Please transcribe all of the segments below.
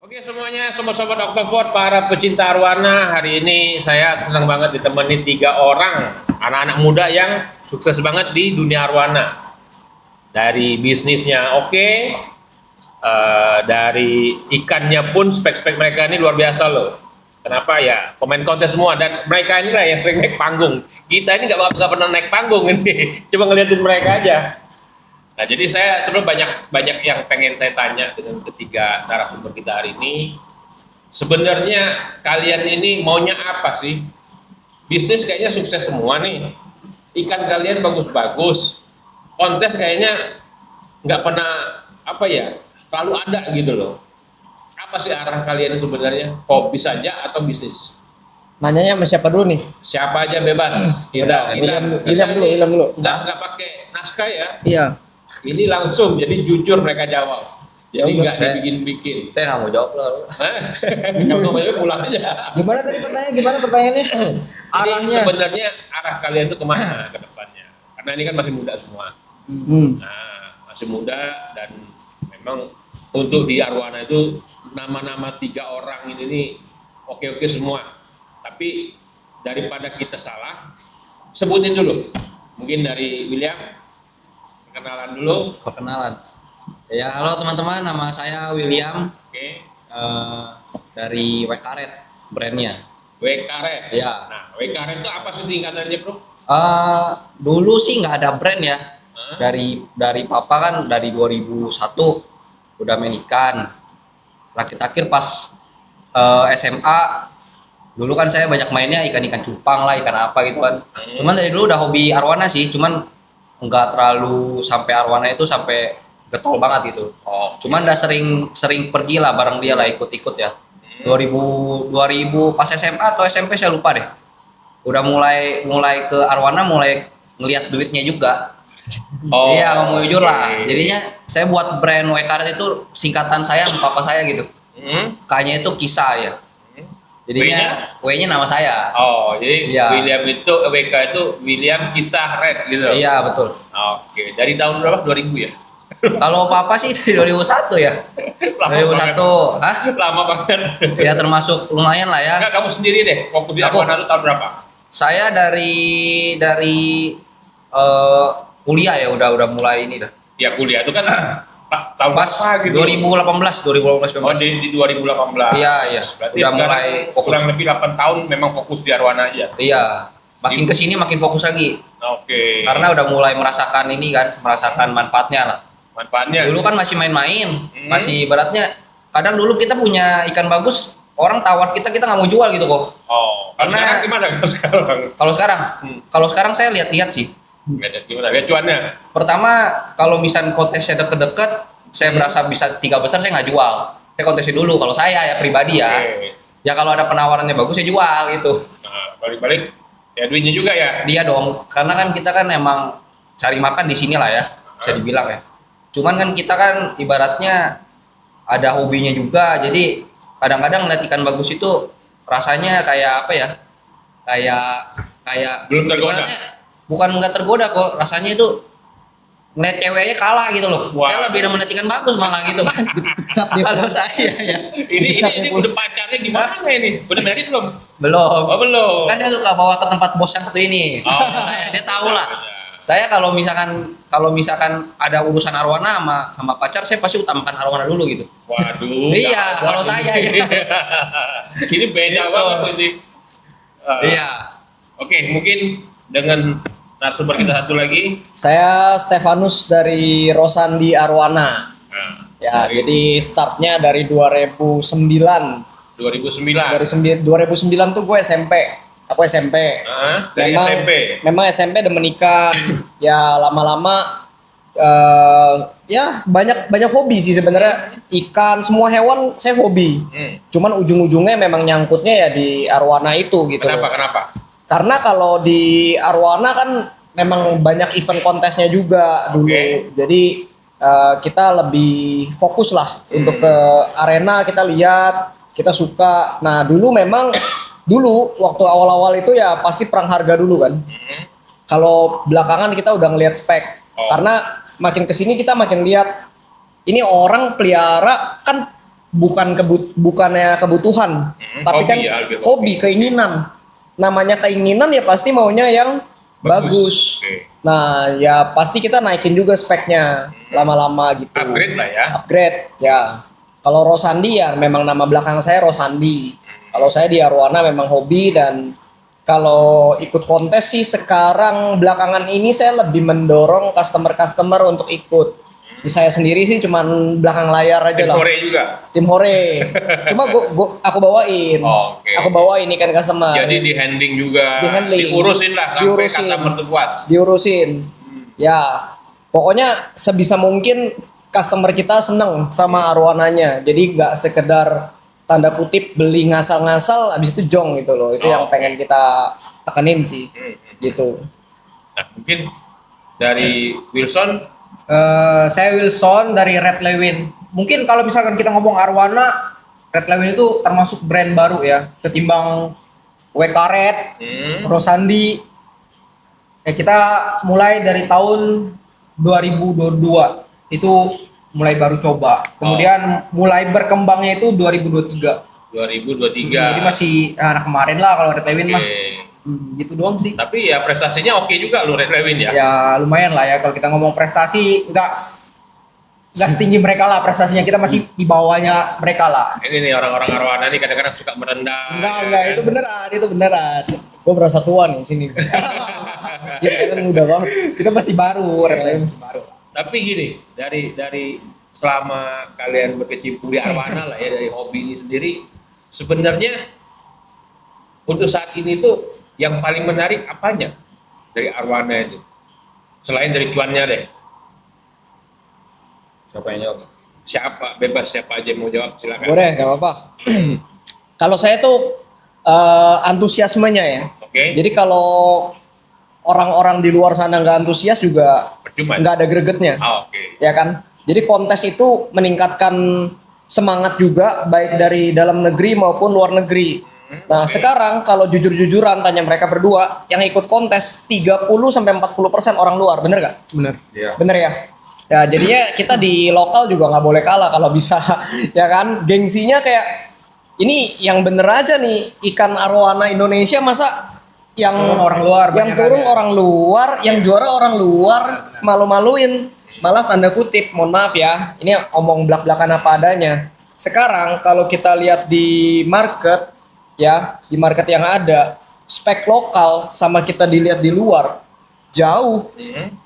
Oke semuanya, sobat-sobat Octopod, para pecinta arwana, hari ini saya senang banget ditemani 3 orang anak-anak muda yang sukses banget di dunia arwana. Dari bisnisnya oke, dari ikannya pun spek-spek mereka ini luar biasa loh. Kenapa ya? Pemain kontes semua dan mereka inilah yang sering naik panggung. Kita ini nggak pernah naik panggung ini, cuma ngeliatin mereka aja. Nah, jadi saya sebenarnya banyak yang pengen saya tanya dengan ketiga narasumber kita hari ini. Sebenarnya kalian ini maunya apa sih? Bisnis kayaknya sukses semua nih. Ikan kalian bagus-bagus. Kontes kayaknya nggak pernah apa ya, selalu ada gitu loh. Apa sih arah kalian sebenarnya? Hobi saja atau bisnis? Nanyanya sama siapa dulu nih? Siapa aja bebas. Kita William dulu. Nggak pakai naskah ya. Iya. Ini langsung, jadi jujur mereka jawab. Jadi nggak dibikin-bikin. Saya nggak mau jawab loh. Kamu mau pulang aja. Gimana tadi pertanyaannya? Gimana pertanyaannya? Arahnya sebenarnya arah kalian itu kemana ke depannya? Karena ini kan masih muda semua. Nah, masih muda dan memang untuk di arwana itu nama-nama 3 orang ini nih oke-oke semua. Tapi daripada kita salah, sebutin dulu. Mungkin dari William. Kenalan dulu. Perkenalan. Ya, halo teman-teman, nama saya William. Oke. Dari Wekaret brandnya. Wekaret. Ya. Nah, Wekaret itu apa sih singkatannya, Bro? Dulu sih nggak ada brand ya. Dari papa kan dari 2001 udah main ikan. Terakhir pas SMA dulu kan saya banyak mainnya ikan-ikan cupang lah, ikan apa gitu kan. Cuman dari dulu udah hobi arwana sih, cuman nggak terlalu sampai arwana itu sampai getol banget gitu. Cuman udah sering pergi lah bareng dia lah, ikut-ikut ya. 2000 pas SMA atau SMP saya lupa deh. Udah mulai ke arwana, mulai ngelihat duitnya juga. Iya, ngomong jujur lah. Jadinya saya buat brand Wekaret itu singkatan saya sama papa saya gitu. K-nya itu kisah ya. Jadinya W-nya nama saya. Oh, jadi ya. William itu WK itu William Kisah Red gitu. Iya, betul. Oke, dari tahun berapa? 2000 ya? Kalau papa sih dari 2001 ya. 2001. Hah? Lama banget. Ya termasuk lumayan lah ya. Enggak, kamu sendiri deh. Waktu di arwana itu tahun berapa? Saya dari kuliah ya udah mulai ini dah. Ya kuliah itu kan tahun Pas berapa gitu? 2018. Oh, di 2018. Iya. Berarti Udah sekarang mulai fokus. kurang lebih 8 tahun memang fokus di arwana aja. Iya. Makin kesini makin fokus lagi. Oke. Karena udah mulai merasakan ini kan, merasakan manfaatnya lah. Manfaatnya. Dulu kan masih main-main, masih ibaratnya kadang dulu kita punya ikan bagus, orang tawar kita nggak mau jual gitu kok. Oh, Karena- sekarang gimana sekarang? Kalau sekarang saya lihat-lihat sih. Gimana? Lihat cuannya. Pertama, kalau misalnya kontesnya deket-deket, saya berasa bisa 3 besar saya nggak jual. Saya kontesnya dulu kalau saya ya pribadi ya. Oke. Ya kalau ada penawarannya bagus saya jual gitu. Nah, balik-balik ya duitnya juga ya. Dia dong, karena kan kita kan emang cari makan di sini lah ya, bisa dibilang ya. Cuman kan kita kan ibaratnya ada hobinya juga, jadi kadang-kadang ngeliat ikan bagus itu rasanya kayak apa ya? Kayak Belum tergoda. ibaratnya bukan nggak tergoda kok, rasanya itu ngeliat ceweknya kalah gitu loh. Wah. Saya lebih demen ikan bagus malah gitu. Dipecat dia. Kalau saya ya Ini udah pacarnya gimana ini? Udah married belum? belum. Oh, belum. Kan saya suka bawa ke tempat bos yang satu ini. Oh. Dia tahu lah. Saya kalau misalkan ada urusan arwana sama pacar, saya pasti utamakan arwana dulu gitu. Waduh. Iya, gawat kalau ini. saya ya. Ini beda Gitu. banget ini. Iya. Oke, mungkin dengan narasumber kita satu lagi. Saya Stefanus dari Rosandi Arwana. Nah, Ya, jadi startnya dari 2009. 2009. Dari 2009 tuh gue SMP. Aku SMP. Dari SMP. Memang SMP demen ikan. Ya lama-lama ya banyak hobi sih sebenarnya. Ikan, semua hewan saya hobi. Cuman ujung-ujungnya memang nyangkutnya ya di arwana itu gitu. Kenapa? Karena kalau di arwana kan memang banyak event kontesnya juga dulu. Jadi kita lebih fokus lah untuk ke arena, kita lihat, kita suka. Nah dulu memang waktu awal-awal itu ya pasti perang harga dulu kan. Kalau belakangan kita udah ngelihat spek. Karena makin kesini kita makin lihat ini orang pelihara kan bukannya kebutuhan, tapi hobi kan ya, lebih hobi, keinginan. Namanya keinginan ya pasti maunya yang bagus. Oke. Nah, ya pasti kita naikin juga speknya lama-lama gitu. Upgrade lah ya. Upgrade, ya. Kalau Rosandi ya memang nama belakang saya Rosandi. Kalau saya di Arowana memang hobi, dan kalau ikut kontes sih sekarang belakangan ini saya lebih mendorong customer-customer untuk ikut. Di saya sendiri sih cuman belakang layar aja Tim lah. Korea juga. Tim hore. Cuma aku bawain. Oke. Aku bawain ikan customer. Jadi di handling juga, Di handling. diurusin lah sampai Diurusin. customer tuh puas. Diurusin. Ya, pokoknya sebisa mungkin customer kita seneng sama arwananya. Jadi nggak sekedar tanda kutip beli ngasal-ngasal habis itu jong gitu loh. Itu yang pengen kita tekenin sih. Gitu. Nah, mungkin dari Wilson. Saya Wilson dari Red Lewin. Mungkin kalau misalkan kita ngomong Arowana, Red Lewin itu termasuk brand baru ya, ketimbang WK Red, Rosandi. Ya, kita mulai dari tahun 2022 itu mulai baru coba. Kemudian mulai berkembangnya itu 2023. 2023. Jadi masih anak kemarin lah kalau Red Lewin mah. Oke. Gitu doang sih. Tapi ya prestasinya oke juga lu Red Lewin ya. Ya lumayan lah ya, kalau kita ngomong prestasi nggak setinggi mereka lah prestasinya, kita masih di bawahnya mereka lah. Ini nih orang-orang Arowana nih kadang-kadang suka merendah. Enggak, itu beneran. Gue berasa tua nih sini. Kita kan muda banget. Kita masih baru, Red Lewin masih baru. Tapi gini, dari selama kalian berkecimpung di Arowana lah ya, dari hobi ini sendiri, sebenarnya untuk saat ini tuh yang paling menarik apanya dari Arowana itu? Selain dari cuannya deh. Siapa yang jawab? Siapa? Bebas, siapa aja yang mau jawab, silakan. Boleh, nggak apa-apa. Kalau saya tuh antusiasmenya ya. Oke. Jadi kalau orang-orang di luar sana nggak antusias juga Percuma. nggak ada gregetnya, Oke. ya kan? Jadi kontes itu meningkatkan semangat juga baik dari dalam negeri maupun luar negeri. Nah, sekarang kalau jujur-jujuran tanya mereka berdua, yang ikut kontes 30-40% orang luar, bener gak? Bener. Iya. Bener ya? Ya, jadinya kita di lokal juga nggak boleh kalah kalau bisa, ya kan? Gengsinya kayak, ini yang bener aja nih, ikan arowana Indonesia masa yang Turun orang luar, yang banyak turun kan ya? orang luar, yang juara orang luar, malu-maluin, malah tanda kutip, mohon maaf ya, ini omong belak-belakan apa adanya. Sekarang kalau kita lihat di market, ya di market yang ada, spek lokal sama kita dilihat di luar jauh.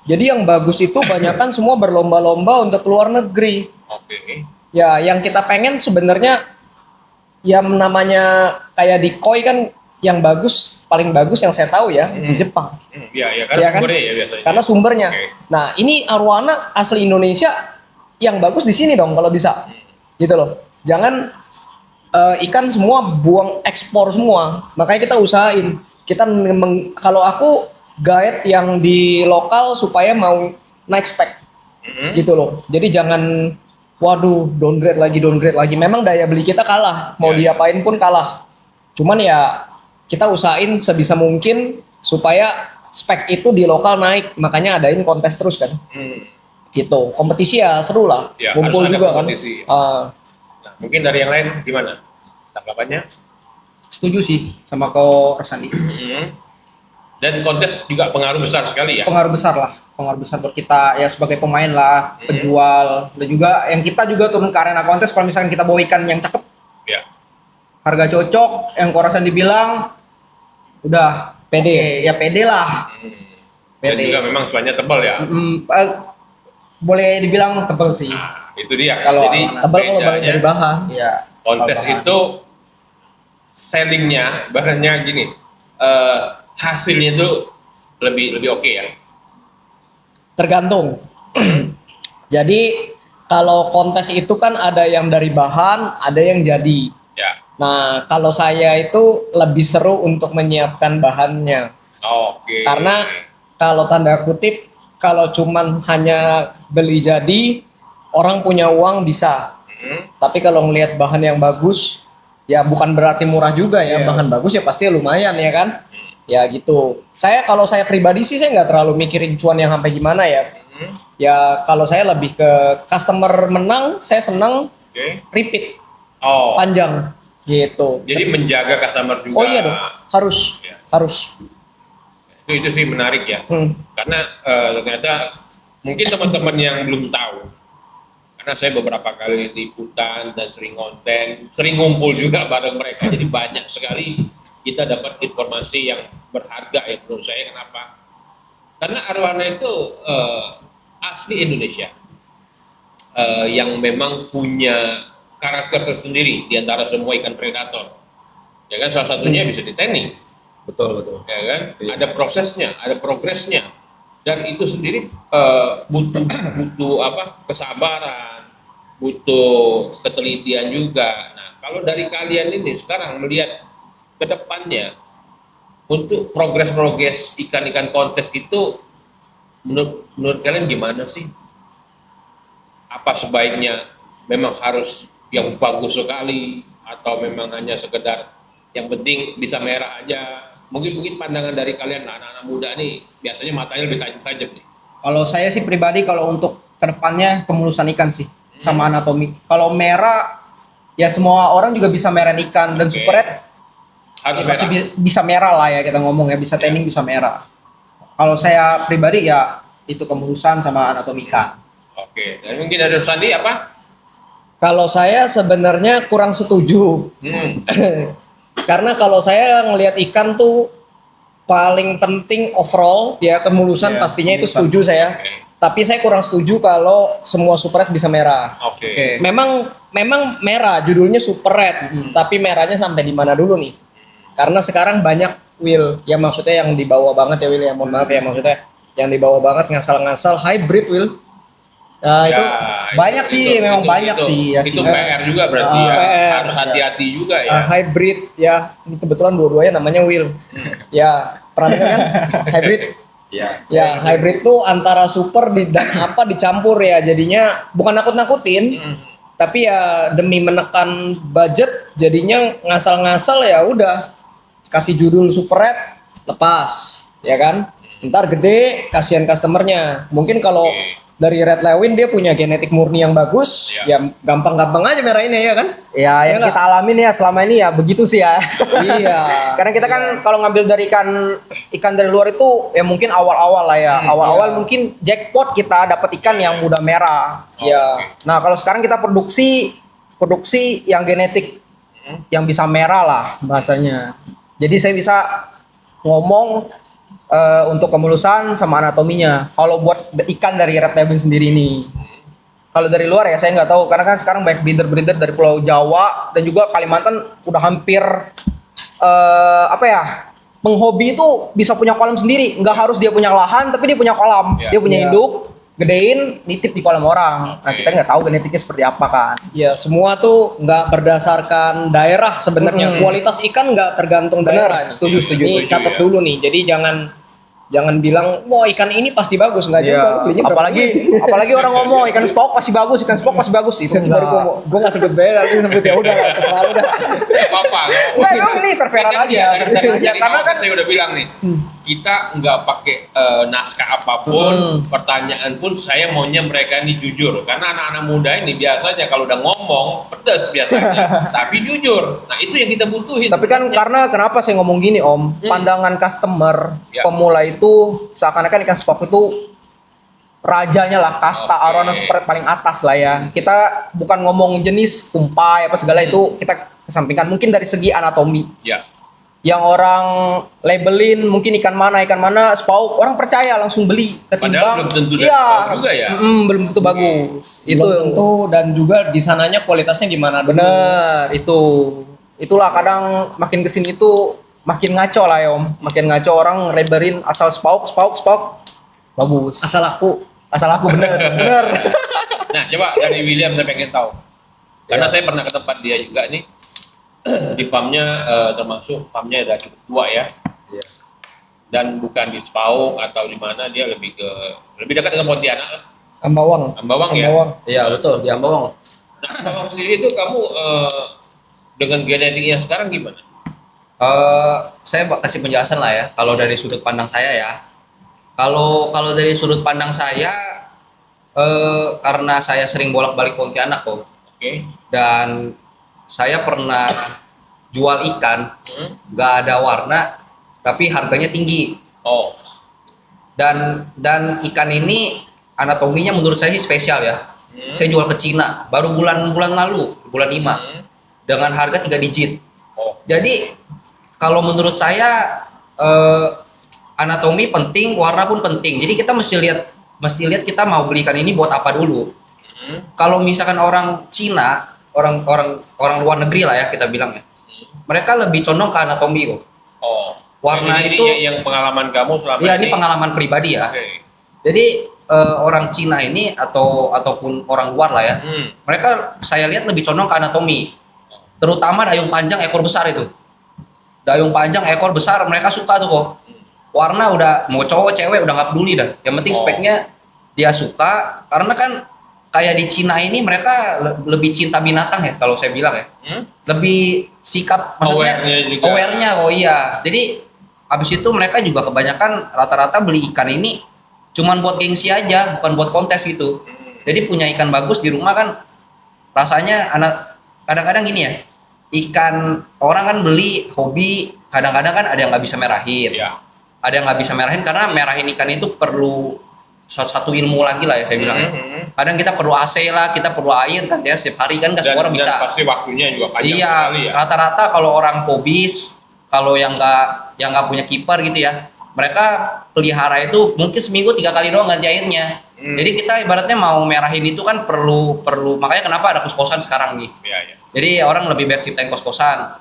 Jadi yang bagus itu banyakan semua berlomba-lomba untuk keluar negeri. Oke. Ya, yang kita pengen sebenarnya ya namanya kayak di koi kan, yang bagus, paling bagus yang saya tahu ya di Jepang. Iya, ya, karena Ya kan? sumbernya ya biasanya. Karena sumbernya. Oke. Nah, ini arowana asli Indonesia, yang bagus di sini dong kalau bisa. Gitu loh. Jangan ikan semua buang ekspor semua. Makanya kita usahain. Kita kalau aku guide yang di lokal supaya mau naik spek. Gitu loh. Jadi jangan waduh downgrade lagi. Memang daya beli kita kalah. Mau Ya. diapain pun kalah. Cuman ya kita usahain sebisa mungkin supaya spek itu di lokal naik. Makanya adain kontes terus kan. Gitu. Kompetisi ya seru lah. Ya, Ngumpul harus ada juga kompetisi. kan. Nah, mungkin dari yang lain gimana tanggapannya? Setuju sih sama Ko Rosandi. Dan kontes juga pengaruh besar sekali ya. Pengaruh besar buat kita ya sebagai pemain lah, penjual, dan juga yang kita juga turun ke arena kontes kalau misalkan kita bawa ikan yang cakep, Ya. harga cocok, yang Ko Rosandi bilang udah Pede. oke, ya pede lah. Dan Pede. juga memang cuannya tebal ya. Boleh dibilang tebel sih. Nah, itu dia. Kalau Jadi Tebal kalau bedanya, dari bahan. Ya. kontes kalau bahan. itu sellingnya, bahannya gini, hasilnya itu lebih oke ya. Tergantung. Jadi kalau kontes itu kan ada yang dari bahan, ada yang jadi. Ya. Nah, kalau saya itu lebih seru untuk menyiapkan bahannya. Oke. Karena kalau tanda kutip, kalau cuman hanya beli jadi, orang punya uang bisa. Tapi kalau ngelihat bahan yang bagus, ya bukan berarti murah juga ya. Iya. Bahan bagus ya pasti lumayan ya kan. Ya gitu. Kalau saya pribadi sih saya nggak terlalu mikirin cuan yang sampai gimana ya. Ya kalau saya lebih ke customer menang, saya senang Oke. repeat. Oh, panjang gitu. jadi menjaga customer juga. Oh iya dong, harus Ya. harus. Itu sih menarik ya. Karena ternyata mungkin teman-teman yang belum tahu, karena saya beberapa kali liputan dan sering konten, sering ngumpul juga bareng mereka, jadi banyak sekali kita dapat informasi yang berharga ya menurut saya. Kenapa? Karena Arwana itu asli Indonesia, yang memang punya karakter tersendiri di antara semua ikan predator. Ya kan, salah satunya bisa di tanning. Betul, betul. Ya kan, Iya. ada prosesnya, ada progresnya, dan itu sendiri butuh butuh apa, kesabaran, butuh ketelitian juga. Nah, kalau dari kalian ini sekarang melihat ke depannya untuk progres ikan-ikan kontes itu, menurut kalian gimana sih? Apa sebaiknya memang harus yang bagus sekali, atau memang hanya sekedar yang penting bisa merah aja? Mungkin pandangan dari kalian, anak-anak muda nih biasanya matanya lebih tajam nih. Kalau saya sih pribadi kalau untuk kedepannya kemulusan ikan sih sama anatomi. Kalau merah ya semua orang juga bisa merah ikan, dan Oke. super red Harus ya pasti merah. bisa merah lah ya, kita ngomong ya, bisa tanning bisa merah. Kalau saya pribadi ya itu kemulusan sama anatomi ikan. Oke, dan mungkin ada Sandi apa? Kalau saya sebenarnya kurang setuju. Karena kalau saya ngelihat ikan tuh paling penting overall ya kemulusan, Iya, pastinya itu kemulusan. setuju saya. Oke. Tapi saya kurang setuju kalau semua super red bisa merah. Oke. Oke. Memang merah, judulnya super red, tapi merahnya sampai di mana dulu nih? Karena sekarang banyak Will, ya maksudnya yang dibawa banget ya Will, ya mohon maaf ya, maksudnya yang dibawa banget ngasal-ngasal hybrid Will. Nah Ya, itu banyak sih, memang banyak sih, ya itu sih. PR juga berarti ya. PR, Harus hati-hati juga ya. hybrid ya, ini kebetulan dua-duanya namanya Will. Ya pernah dengar kan hybrid? Iya. Ya hybrid tuh antara super dan apa dicampur ya, jadinya bukan nakut-nakutin, tapi ya demi menekan budget jadinya ngasal-ngasal, ya udah kasih judul super red lepas ya kan, ntar gede kasihan customernya. Mungkin kalau Oke. dari Red Lewin dia punya genetik murni yang bagus, Iya. ya gampang-gampang aja merahinnya ya kan. Ya yang Iya kita alamin ya selama ini ya begitu sih ya. Iya. Karena kita kan kalau ngambil dari ikan dari luar itu ya mungkin awal-awal lah ya. Awal-awal iya. mungkin jackpot kita dapat ikan yang mudah merah. Ya. Nah, kalau sekarang kita produksi yang genetik yang bisa merah lah bahasanya. Jadi saya bisa ngomong untuk kemulusan sama anatominya. Kalau buat ikan dari Red Lewin sendiri ini. Kalau dari luar ya saya nggak tahu, karena kan sekarang banyak breeder-breeder dari Pulau Jawa dan juga Kalimantan udah hampir apa ya, penghobi itu bisa punya kolam sendiri, nggak harus dia punya lahan tapi dia punya kolam, Ya. dia punya Ya. induk, gedein, nitip di kolam orang. Nah, kita nggak tahu genetiknya seperti apa kan. Ya semua tuh nggak berdasarkan daerah sebenarnya. Kualitas ikan nggak tergantung Benar, daerah. setuju, setuju, Ini setuju, catat ya. dulu nih. Jadi jangan bilang wah ikan ini pasti bagus, nggak juga. Lu belinya berapa duit? Apalagi orang ngomong ikan spok pasti bagus itu Sebentar gue nggak sebut beda, tapi sebut ya udah lah, terserah udah. Nggak apa-apa. Nggak, emang ini fair-fairan Kan aja, ya, fair-fairan aja. dari Karena awal kan saya udah bilang nih, kita nggak pakai naskah apapun, pertanyaan pun saya maunya mereka ini jujur. Karena anak-anak muda ini biasanya kalau udah ngomong pedas biasanya, tapi jujur. Nah itu yang kita butuhin. Tapi kan karena kenapa saya ngomong gini Om, pandangan customer Ya. pemula itu seakan-akan ikan spok itu rajanya lah, kasta Oke. arwana super paling atas lah ya. Kita bukan ngomong jenis kumpai apa segala itu kita kesampingkan. Mungkin dari segi anatomi, ya, yang orang labelin mungkin ikan mana spauk, orang percaya langsung beli ketimbang belum tentu dari iya, spauk juga ya. belum tentu bagus. Itu Itu tentu, dan juga di sananya kualitasnya gimana dulu. bener itulah kadang makin kesini tuh makin ngaco lah ya Om, makin ngaco orang labelin asal spauk bagus, Asal aku asal aku bener bener. Nah, coba dari William saya pengen tahu. Karena saya pernah ke tempat dia juga nih. Di farmnya termasuk farmnya udah cukup tua ya. Iya. Dan bukan di Spauk atau di mana, dia lebih dekat dengan Pontianak lah. Ambawang. Ambawang ya. Ambawang. Iya, betul, di Ambawang. Nah, Ambawang sendiri itu kamu dengan genetik yang sekarang gimana? Saya kasih penjelasan lah ya, kalau dari sudut pandang saya ya. Kalau dari sudut pandang saya, karena saya sering bolak-balik Pontianak kok, Oke. dan saya pernah jual ikan, nggak ada warna, tapi harganya tinggi. Oh. Dan ikan ini anatominya menurut saya sih spesial ya. Saya jual ke Cina baru bulan lalu, bulan 5 dengan harga 3 digit. Oh. Jadi kalau menurut saya anatomi penting, warna pun penting. Jadi kita mesti lihat kita mau beli ikan ini buat apa dulu. Kalau misalkan orang Cina, orang luar negeri lah ya kita bilang ya, mereka lebih condong ke anatomi kok. Oh. Warna Ini itu yang pengalaman kamu selama ya ini. ini pengalaman pribadi ya. Oke. Jadi orang Cina ini ataupun orang luar lah ya, mereka saya lihat lebih condong ke anatomi, terutama dayung panjang ekor besar itu. Dayung panjang ekor besar mereka suka tuh kok. Warna udah mau cowok cewek udah nggak peduli dah. Yang penting speknya dia suka, karena kan kayak di Cina ini mereka lebih cinta binatang ya kalau saya bilang ya. Lebih sikap maksudnya Aware-nya juga. aware-nya, oh iya. Jadi habis itu mereka juga kebanyakan rata-rata beli ikan ini cuman buat gengsi aja, bukan buat kontes gitu. Jadi punya ikan bagus di rumah kan rasanya kadang-kadang gini ya, ikan orang kan beli hobi, kadang-kadang kan ada yang nggak bisa merahin. Ya. Ada yang nggak bisa merahin karena merahin ikan itu perlu satu ilmu lagi lah ya saya bilang ya. Kadang kita perlu AC lah, kita perlu air kan ya, setiap hari kan nggak semua orang bisa. Dan pasti waktunya juga panjang Iya, sekali ya. rata-rata kalau orang hobis, kalau yang nggak punya kiper gitu ya, mereka pelihara itu mungkin seminggu 3 kali doang ganti airnya. Jadi kita ibaratnya mau merahin itu kan perlu makanya kenapa ada kos-kosan sekarang nih. Iya, iya. Jadi orang lebih banyak ciptain kos-kosan.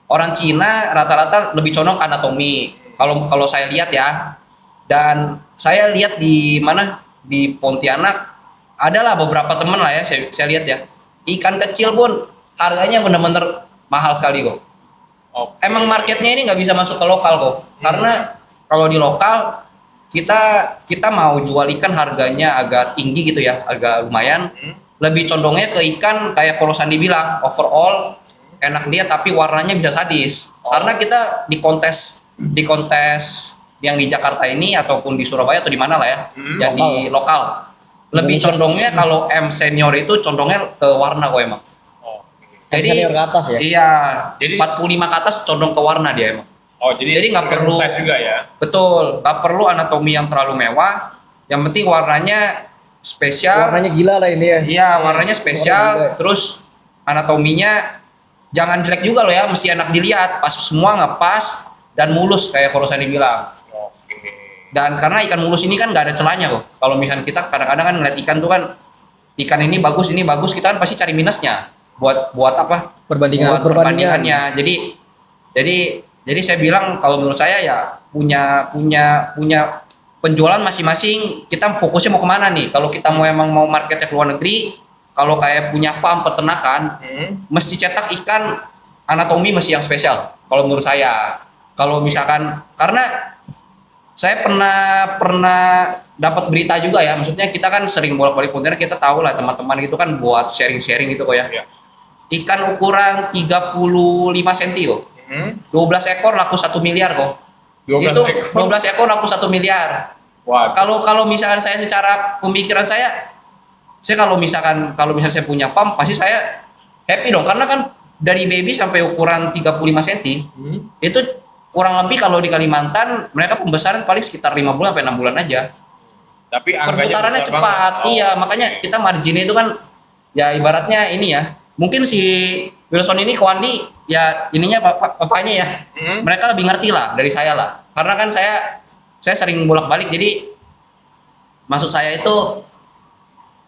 Orang Cina rata-rata lebih condong ke anatomi. Kalau saya lihat ya, dan saya lihat di mana di Pontianak adalah beberapa teman lah ya, saya lihat ya, ikan kecil pun harganya bener-bener mahal sekali kok. Oke. Emang marketnya ini nggak bisa masuk ke lokal kok, karena kalau di lokal kita mau jual ikan harganya agak tinggi gitu ya, agak lumayan. Lebih condongnya ke ikan kayak kalau Sandi bilang, overall enak dia tapi warnanya bisa sadis. Karena kita di kontes yang di Jakarta ini ataupun di Surabaya atau di mana lah ya, yang di lokal. Lebih condongnya kalau M senior itu condongnya ke warna kok emang. Jadi senior ke atas ya. Iya, Jadi- 45 ke atas condong ke warna dia emang. Oh, jadi nggak perlu size juga ya. Betul, nggak perlu anatomi yang terlalu mewah. Yang penting warnanya spesial. Warnanya gila lah ini ya. Iya, warnanya spesial. Warna gila. Terus anatominya jangan jelek juga loh ya, mesti enak dilihat. Pas semua ngepas dan mulus kayak Korosani bilang. Oke. Dan karena ikan mulus ini kan nggak ada celahnya kok. Kalau misalnya kita kadang-kadang kan ngeliat ikan tuh kan, ikan ini bagus, kita kan pasti cari minusnya. Buat apa? Perbandingan. Buat perbandingannya. Jadi saya bilang kalau menurut saya ya punya penjualan masing-masing. Kita fokusnya mau kemana nih? Kalau kita emang mau marketnya ke luar negeri, kalau kayak punya farm peternakan, mesti cetak ikan anatomi mesti yang spesial. Kalau menurut saya, kalau misalkan karena saya pernah dapat berita juga ya, maksudnya kita kan sering bolak-balik Pontianak, kita tahu lah teman-teman gitu kan buat sharing-sharing gitu kok ya. Iya. Ikan ukuran 35 cm kok. 12 ekor laku 1 miliar kok. 12 Itu ekor. 12 ekor laku 1 miliar. Wah. Kalau misalkan saya secara pemikiran saya kalau misalkan saya punya farm pasti saya happy dong, karena kan dari baby sampai ukuran 35 cm itu kurang lebih kalau di Kalimantan mereka pembesaran paling sekitar 5 bulan sampai 6 bulan aja. Tapi angkanya Perputarannya besar cepat. banget. Iya, makanya kita marginnya itu kan ya ibaratnya ini ya. Mungkin si Wilson ini Kwandi ya ininya papanya ya. Mereka lebih ngerti lah dari saya lah. Karena kan saya sering bolak-balik, jadi maksud saya itu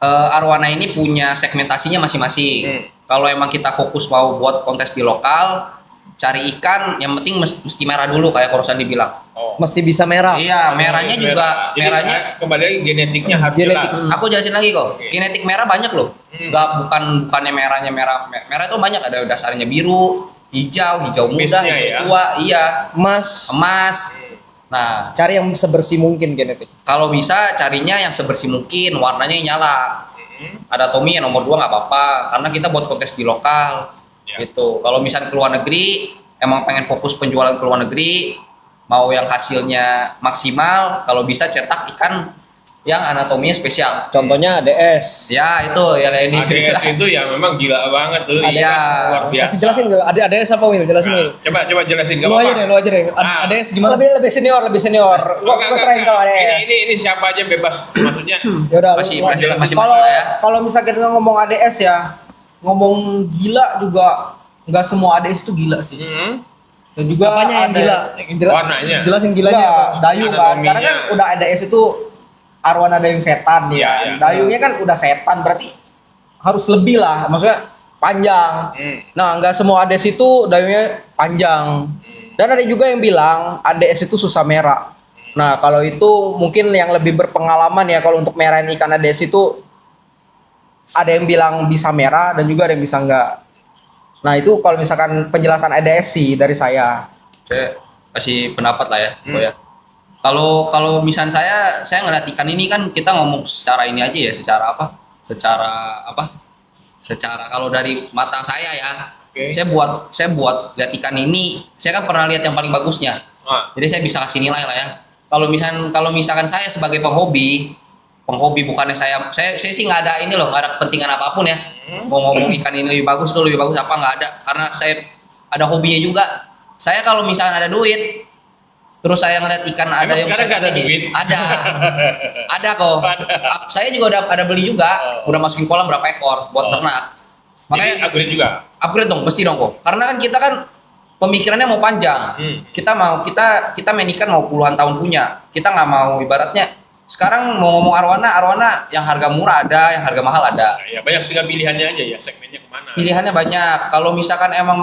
Arwana ini punya segmentasinya masing-masing. Kalau emang kita fokus mau buat kontes di lokal, cari ikan yang penting mesti merah dulu kayak Korosan dibilang. Oh. Mesti bisa merah. Iya, merahnya juga Jadi, merahnya kembali lagi genetiknya harus Genetik. jelas. aku jelasin lagi kok. Oke. Kinetik merah banyak loh. Bukannya merahnya merah. Merah itu banyak, ada dasarnya biru, hijau muda, Mixnya hijau ya? tua, iya, Emas. emas. Nah, Cari yang sebersih mungkin genetik. kalau bisa carinya yang sebersih mungkin, warnanya yang nyala. Ada Tommy yang nomor 2 nggak apa-apa, karena kita buat kontes di lokal. Ya. Gitu. Kalau misalnya ke luar negeri, emang pengen fokus penjualan ke luar negeri, mau yang hasilnya maksimal, kalau bisa cetak ikan yang anatominya spesial. Contohnya ADS. Ya itu yang ini. ADS itu ya memang gila banget tuh. Iya. Luar biasa. Kasih jelasin gak? ADS apa Will? Jelasin Will. Coba jelasin. Gak Lu aja apa-apa. deh, lu aja deh. Ah. ADS gimana? Lebih senior. Gua serahin kalau ada. Ini siapa aja bebas. Maksudnya Ya udah, Masih lu masih aja. masih Kalau lah ya. kalau misalnya kita ngomong ADS ya, ngomong gila juga nggak semua ADS itu gila sih. Dan juga Apanya yang ada gila? Warnanya. Jelasin gilanya Enggak, apa? Dayung kan. Anatominya. Karena kan udah ADS itu arwana dayung setan Iya, ya. iya. Dayungnya kan udah setan berarti harus lebih lah, maksudnya panjang. Nah, nggak semua ADS itu dayungnya panjang. Dan ada juga yang bilang ADS itu susah merah. Nah, kalau itu mungkin yang lebih berpengalaman ya kalau untuk merahin ikan ADS itu ada yang bilang bisa merah dan juga ada yang bisa enggak. Nah, itu kalau misalkan penjelasan ADS sih dari saya. Saya kasih pendapat lah ya, Ko ya. Kalau misalnya saya ngeliat ikan ini kan kita ngomong secara ini aja ya, secara apa? Secara kalau dari mata saya ya, Oke. saya buat lihat ikan ini, saya kan pernah lihat yang paling bagusnya. Jadi saya bisa kasih nilai lah ya. Kalau misalkan saya sebagai penghobi bukannya saya sih nggak ada ini loh, nggak ada kepentingan apapun ya. Mau ngomong ikan ini lebih bagus itu lebih bagus apa nggak ada, karena saya ada hobinya juga. Saya kalau misalnya ada duit, terus saya ngeliat ikan ada Emang yang sekarang nggak ada ini, duit? ada kok. Saya juga ada beli juga, udah masukin kolam berapa ekor buat ternak. Makanya Makanya upgrade juga. upgrade dong, pasti dong kok. Karena kan kita kan pemikirannya mau panjang. Kita main ikan mau puluhan tahun punya. Kita nggak mau ibaratnya sekarang mau ngomong arwana yang harga murah ada, yang harga mahal ada. Ya banyak, tinggal pilihannya aja ya, segmennya kemana. Pilihannya banyak. Kalau misalkan emang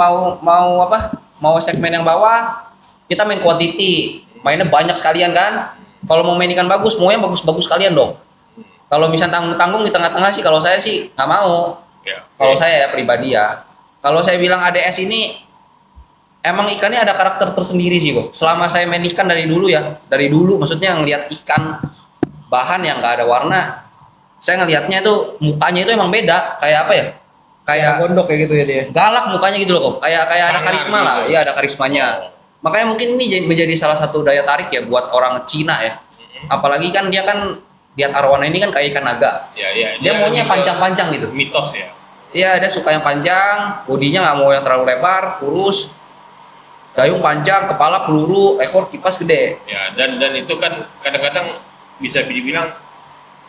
mau segmen yang bawah, kita main quantity, mainnya banyak sekalian kan. Kalau mau main ikan bagus, mau yang bagus-bagus sekalian dong. Kalau misalnya tanggung-tanggung di tengah-tengah sih, kalau saya sih nggak mau. Ya, Kalau oke. saya ya pribadi ya. Kalau saya bilang ADS ini emang ikannya ada karakter tersendiri sih kok. Selama saya main ikan dari dulu maksudnya ngelihat ikan bahan yang nggak ada warna, saya ngelihatnya itu mukanya itu emang beda. Kayak apa ya? Kayak gondok kayak gitu ya dia. galak mukanya gitu loh kok. Kayak ada Sangar karisma gitu. lah. Iya ada karismanya. Makanya mungkin ini menjadi salah satu daya tarik ya buat orang Cina ya. Apalagi kan dia kan lihat arwana ini kan kayak ikan naga. Ya, Dia maunya juga panjang-panjang gitu. mitos ya. Iya, dia suka yang panjang, bodinya nggak mau yang terlalu lebar, kurus, dayung panjang, kepala peluru, ekor kipas gede. Ya, dan itu kan kadang-kadang bisa dibilang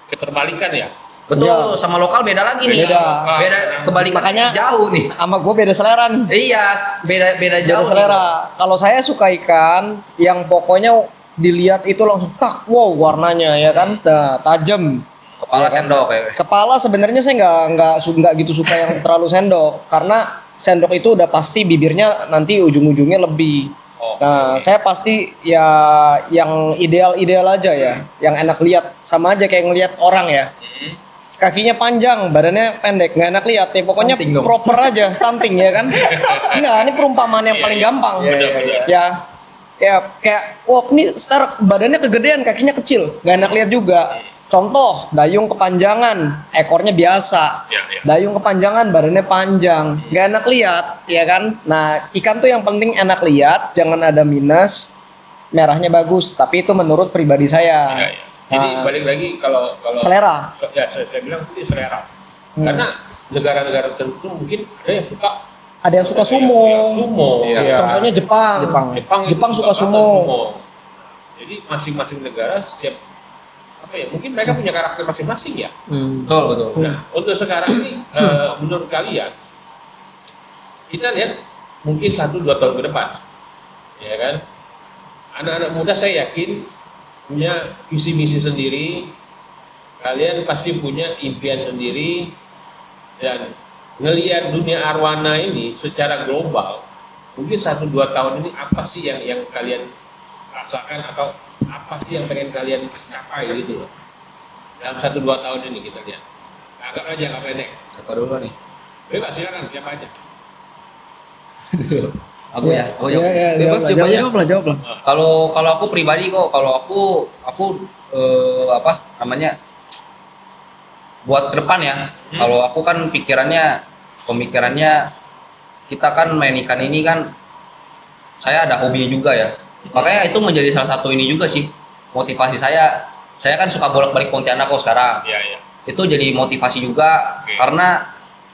keterbalikan ya. Betul, Iya. sama lokal beda lagi nih. Beda. Beda kebalikannya Makanya- jauh nih. Sama gue beda selera nih. Iya, beda Beda jauh. selera. Kalau saya suka ikan yang pokoknya dilihat itu langsung tak, wow warnanya ya kan, tajam. Kepala Iya kan? sendok ya. Kepala sebenarnya saya nggak gitu suka yang terlalu sendok, karena sendok itu udah pasti bibirnya nanti ujung-ujungnya lebih. Oh, Nah, oke. saya pasti ya yang ideal aja ya, yang enak lihat, sama aja kayak ngelihat orang ya. Kakinya panjang, badannya pendek, nggak enak lihat ya. Pokoknya Stunting dong. proper aja, stunting ya kan. Enggak, ini perumpamaan yang Iya, paling iya. gampang. Benar-benar. Ya, kayak, wah ini star badannya kegedean, kakinya kecil, nggak enak lihat juga. Contoh, dayung kepanjangan, ekornya biasa. Ya, ya. Dayung kepanjangan, badannya panjang, nggak enak lihat, ya kan? Nah, ikan tuh yang penting enak lihat, jangan ada minus, merahnya bagus. Tapi itu menurut pribadi saya. Ya, ya. Jadi Nah, balik lagi kalau selera. ya saya bilang ini selera. Hmm. Karena negara-negara tertentu mungkin ada yang suka Ada yang suka sumo. sumo. Iya. Contohnya Jepang. Jepang itu suka sumo. Jadi masing-masing negara setiap apa ya? Mungkin mereka punya karakter masing-masing ya. Betul. Nah, untuk sekarang ini menurut kalian kita lihat mungkin 1-2 tahun ke depan, ya kan? Anak-anak muda saya yakin punya visi misi sendiri, kalian pasti punya impian sendiri, dan ngelihat dunia arwana ini secara global, mungkin 1-2 tahun ini apa sih yang kalian rasakan atau apa sih yang pengen kalian capai gitu loh dalam 1-2 tahun ini kita lihat. Agak aja nggak pendek. Siapa dulu nih? Bebas silakan siapa aja. Aku ya. Oh, Iya, iya, Bebas, jawab lah. Kalau aku pribadi kok, kalau aku apa namanya buat ke depan ya. Kalau aku kan pemikirannya kita kan main ikan ini kan saya ada hobinya juga ya. Makanya itu menjadi salah satu ini juga sih motivasi saya Saya kan suka bolak-balik Pontianak kok sekarang. Iya, iya. Itu jadi motivasi juga Oke. karena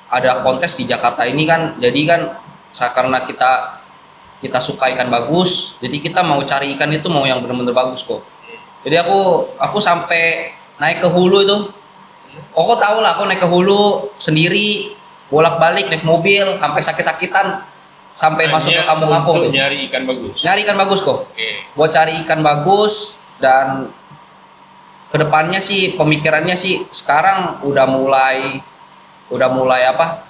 ada kontes di Jakarta ini kan, jadi kan karena kita suka ikan bagus, jadi kita mau cari ikan itu mau yang benar-benar bagus kok. Jadi aku sampai naik ke hulu itu, kok tahu lah aku naik ke hulu sendiri, bolak-balik naik mobil sampai sakit-sakitan sampai masuk ke kampung-kampung Untuk tuh. nyari ikan bagus. Nyari ikan bagus kok. Oke. Buat cari ikan bagus, dan kedepannya sih pemikirannya sih sekarang udah mulai apa,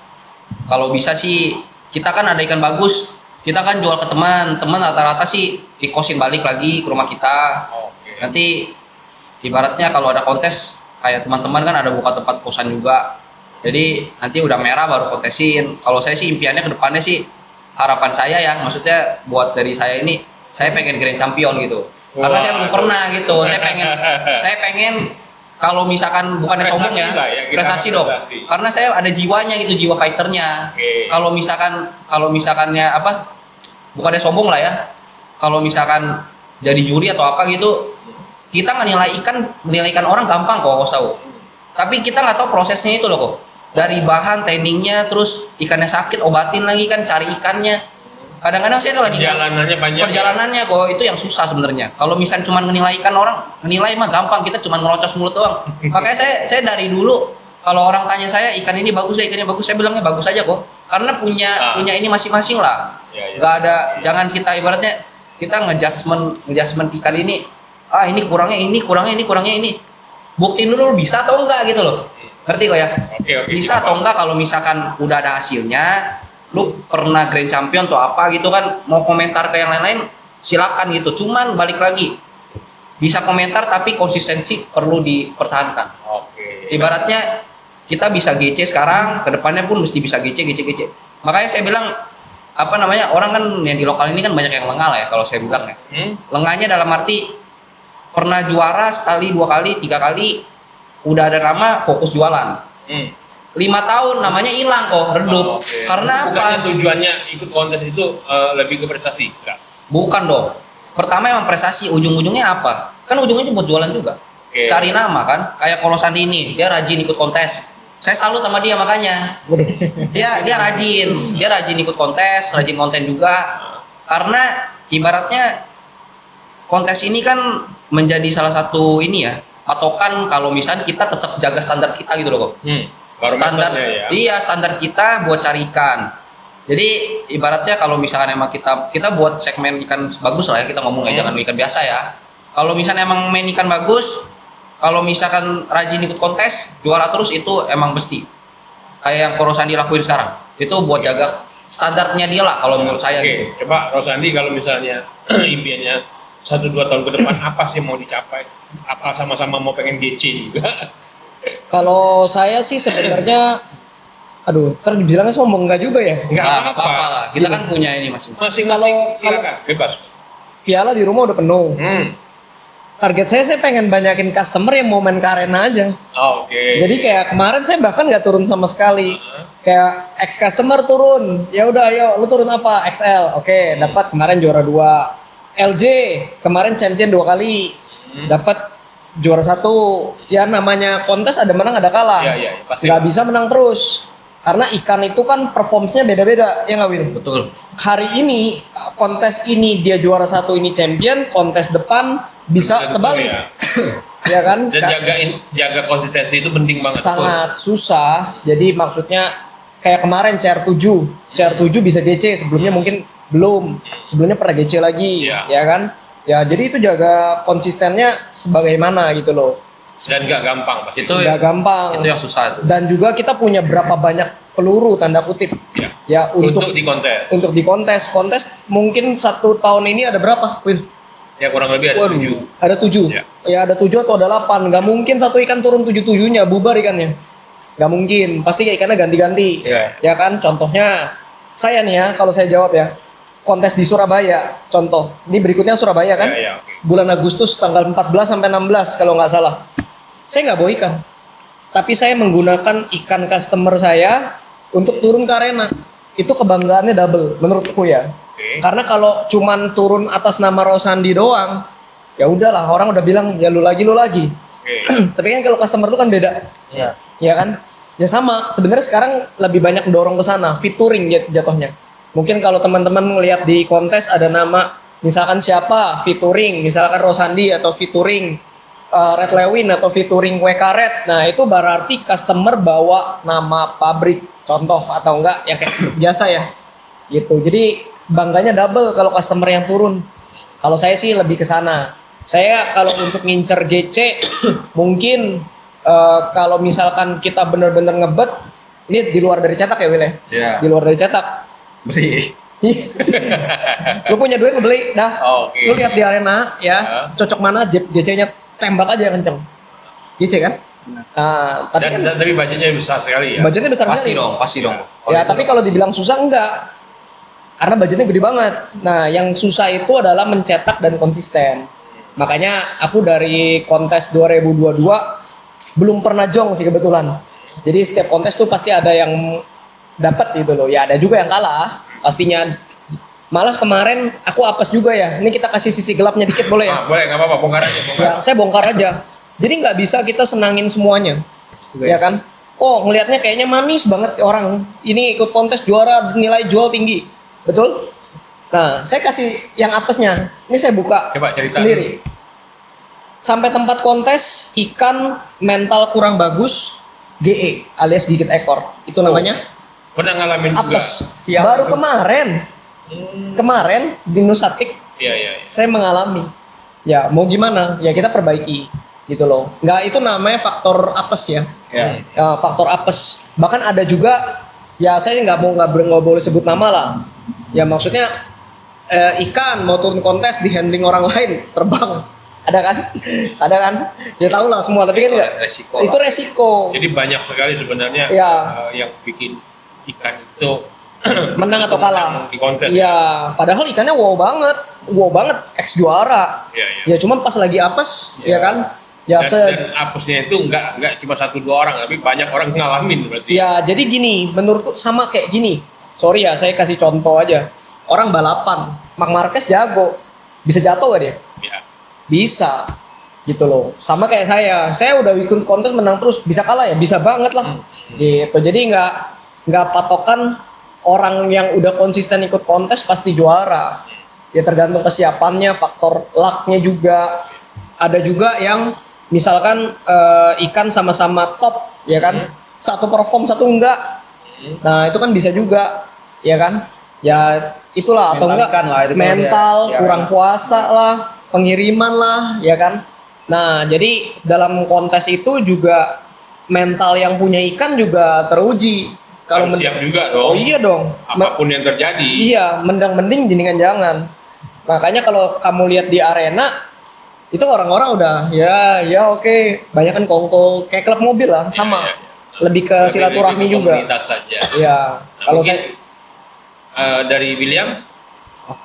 kalau bisa sih kita kan ada ikan bagus, kita kan jual ke teman rata-rata sih dikosin balik lagi ke rumah kita. Oke. Nanti ibaratnya kalau ada kontes kayak teman-teman kan ada buka tempat kosan juga, jadi nanti udah merah baru kontesin. Kalau saya sih impiannya ke depannya sih, harapan saya ya, maksudnya buat dari saya ini, saya pengen Grand Champion gitu. Karena saya belum pernah gitu. Saya pengen kalau misalkan bukannya Prestasi sombong ya, lah ya, kita prestasi harus dong. prestasi. Karena saya ada jiwanya gitu, jiwa fighternya. Oke. Kalau misalkannya apa, bukannya sombong lah ya. Kalau misalkan jadi juri atau apa gitu, kita menilai ikan orang gampang kok, tahu. Tapi kita nggak tahu prosesnya itu loh kok. Dari bahan, trainingnya, terus ikannya sakit, obatin lagi kan, cari ikannya. Kadang-kadang saya tuh lagi Perjalanannya panjang. perjalanannya kok itu yang susah sebenarnya. Kalau misalnya cuma menilai ikan orang, menilai mah gampang, kita cuma ngelocos mulut doang. Makanya saya dari dulu kalau orang tanya saya ikan ini bagus ya, ikannya bagus, saya bilangnya bagus aja kok. Karena punya ini masing-masing lah. Ya, ya. Gak ada, jangan kita ibaratnya kita ngejudgement ikan ini, ini kurangnya ini. Buktiin dulu bisa atau enggak gitu loh. Ngerti kok ya? Oke, Bisa atau enggak kalau misalkan udah ada hasilnya, lu pernah Grand Champion atau apa gitu kan, mau komentar ke yang lain-lain silakan gitu. Cuman balik lagi, bisa komentar tapi konsistensi perlu dipertahankan. Oke. Ibaratnya kita bisa GC sekarang, kedepannya pun mesti bisa GC. Makanya saya bilang apa namanya, orang kan yang di lokal ini kan banyak yang lengah lah ya kalau saya bilang ya. Lengahnya dalam arti pernah juara sekali, 2 kali, 3 kali, udah ada nama fokus jualan. 5 tahun namanya hilang kok, redup. Oke. Karena Bukannya apa? tujuannya ikut kontes itu lebih ke prestasi? Enggak. Bukan dong. Pertama emang prestasi, ujung-ujungnya apa? Kan ujungnya buat jualan juga. Oke. Cari nama kan. Kayak kalau Sandi ini, dia rajin ikut kontes. Saya salut sama dia makanya. Dia rajin ikut kontes, rajin konten juga. Karena ibaratnya kontes ini kan menjadi salah satu ini ya, patokan kalau misalnya kita tetap jaga standar kita gitu loh kok. Standar, Barometernya ya. iya standar kita buat cari ikan. Jadi ibaratnya kalau misalkan emang kita buat segmen ikan bagus lah ya, kita ngomong ya, jangan ikan biasa ya. Kalau misalnya emang main ikan bagus, kalau misalkan rajin ikut kontes, juara terus, itu emang mesti. Kayak yang Rosandi lakuin sekarang, itu buat jaga standarnya dia lah kalau menurut saya Oke, gitu. coba Rosandi kalau misalnya impiannya 1-2 tahun ke depan apa sih mau dicapai? Apa sama-sama mau pengen GC juga? Kalau saya sih sebenarnya, aduh, terbilangnya sombong enggak juga ya. Enggak Nggak apa-apa. apa-apa lah, kita kan punya ini masing-masing. Masing-masing silakan, bebas. Piala di rumah udah penuh. Target saya pengen banyakin customer yang mau main ke arena aja. Oke. Jadi kayak kemarin saya bahkan nggak turun sama sekali. Kayak ex customer turun, ya udah ayo lu turun apa? XL. Oke, dapat kemarin juara 2. LJ kemarin champion 2 kali. Dapat juara 1. Ya namanya kontes ada menang ada kalah. Iya, pasti. Nggak bisa menang terus. Karena ikan itu kan performnya beda-beda, ya nggak Win? Betul. Hari ini kontes ini dia juara 1, ini champion, kontes depan bisa Betul, terbalik. ya. Ya kan? Dan jaga konsistensi itu penting banget. Sangat susah. Jadi maksudnya kayak kemarin CR7 bisa GC, sebelumnya mungkin belum. Sebelumnya pernah GC lagi, Iya. ya kan? Ya jadi itu jaga konsistennya sebagaimana gitu loh. Dan nggak gampang pasti. Itu Nggak gampang. itu yang susah itu. Dan juga kita punya berapa banyak peluru tanda kutip Ya. ya Untuk di kontes. untuk di kontes mungkin 1 tahun ini ada berapa, Will? Ya kurang lebih ada 7. Ada 7. Ya. Ya ada 7 atau ada 8. Nggak mungkin satu ikan turun 7-7-nya bubar ikannya. Nggak mungkin. Pasti ikannya ganti-ganti. Iya. Ya kan? Contohnya saya nih ya, kalau saya jawab ya. Kontes di Surabaya, contoh. Ini berikutnya Surabaya kan? Ya, oke. Bulan Agustus tanggal 14 sampai 16 kalau nggak salah. Saya nggak bawa ikan. Tapi saya menggunakan ikan customer saya untuk turun ke arena. Itu kebanggaannya double menurutku ya. Oke. Karena kalau cuman turun atas nama Rosandi doang, ya udahlah, orang udah bilang ya lu lagi. Tapi kan kalau customer lu kan beda. Iya. Ya kan? Ya sama. Sebenarnya sekarang lebih banyak dorong ke sana, featuring jatuhnya. Mungkin kalau teman-teman ngelihat di kontes ada nama misalkan siapa featuring, misalkan Rosandi atau featuring Red Lewin atau featuring WK Red. Nah, itu berarti customer bawa nama pabrik contoh atau enggak yang kayak biasa ya. Gitu. Jadi bangganya double kalau customer yang turun. Kalau saya sih lebih ke sana. Saya kalau untuk ngincer GC mungkin kalau misalkan kita benar-benar ngebet, ini di luar dari cetak ya Will ya? Iya. Di luar dari cetak. Beli. Lu punya duit lu beli dah. Oke. Lu lihat di arena ya, cocok mana GC-nya tembak aja kenceng. GC kan? Nah, tapi kan Tapi budgetnya besar sekali ya. budgetnya besar Pasti sekali. dong, pasti dong. Ya, tapi kalau dibilang susah enggak. Karena budgetnya gede banget. Nah, yang susah itu adalah mencetak dan konsisten. Makanya aku dari kontes 2022 belum pernah jong sih kebetulan. Jadi setiap kontes tuh pasti ada yang dapat gitu loh. Ya ada juga yang kalah pastinya. Malah kemarin aku apes juga ya. Ini kita kasih sisi gelapnya dikit boleh ya? Boleh, nggak apa-apa, bongkar aja. Bongkar. Ya, saya bongkar aja. Jadi nggak bisa kita senangin semuanya, ya kan? Oh, ngelihatnya kayaknya manis banget orang. Ini ikut kontes juara nilai jual tinggi, betul? Nah, saya kasih yang apesnya. Ini saya buka Coba cerita. sendiri. Sampai tempat kontes ikan mental kurang bagus, GE alias gigit ekor. Itu namanya Pernah ngalamin juga. apes. Siap. Baru kemarin di Nusatik Iya, iya. saya mengalami. Ya mau gimana? Ya kita perbaiki gitu loh. Nggak itu namanya faktor apes ya. Ya. Ya, faktor apes. Bahkan ada juga ya saya nggak boleh sebut nama lah. Ya maksudnya ikan mau turun kontes di handling orang lain terbang. Ada kan? Ada kan? Ya tahu lah semua. Tapi kan nggak. Resiko Itu lah. resiko. Jadi banyak sekali sebenarnya Iya. Yang bikin ikan itu Menang atau kalah. di konten. Iya. Padahal ikannya wow banget, ex juara. Iya, iya. Ya cuman pas lagi apes, ya kan? Ya Dan apesnya itu nggak cuma 1-2 orang, tapi banyak orang ngalamin berarti. Ya, jadi gini, menurutku sama kayak gini. Sorry ya, saya kasih contoh aja. Orang balapan, Marc Marquez jago. Bisa jatuh gak dia? Ya. Bisa. Gitu loh. Sama kayak saya. Saya udah ikut kontes menang terus, bisa kalah ya? Bisa banget lah. Gitu. Jadi nggak patokan orang yang udah konsisten ikut kontes pasti juara. Ya tergantung kesiapannya, faktor luck-nya juga. Ada juga yang misalkan ikan sama-sama top, ya kan? Satu perform, satu enggak. Nah, itu kan bisa juga, ya kan? Ya itulah atau Mental enggak ikan lah, itu kalau mental, dia- ya, kurang ya. puasa lah, pengiriman lah, ya kan? Nah, jadi dalam kontes itu juga mental yang punya ikan juga teruji. Harus men- siap juga dong. Oh iya dong. Apapun yang terjadi. Iya, mending mendingan jangan. Makanya kalau kamu lihat di arena itu orang-orang udah ya oke, banyak kan kongko kayak klub mobil lah sama. Iya, iya. Lebih ke silaturahmi Lebih ke juga. komunitas saja. Iya. Nah, Kalau mungkin, saya dari William,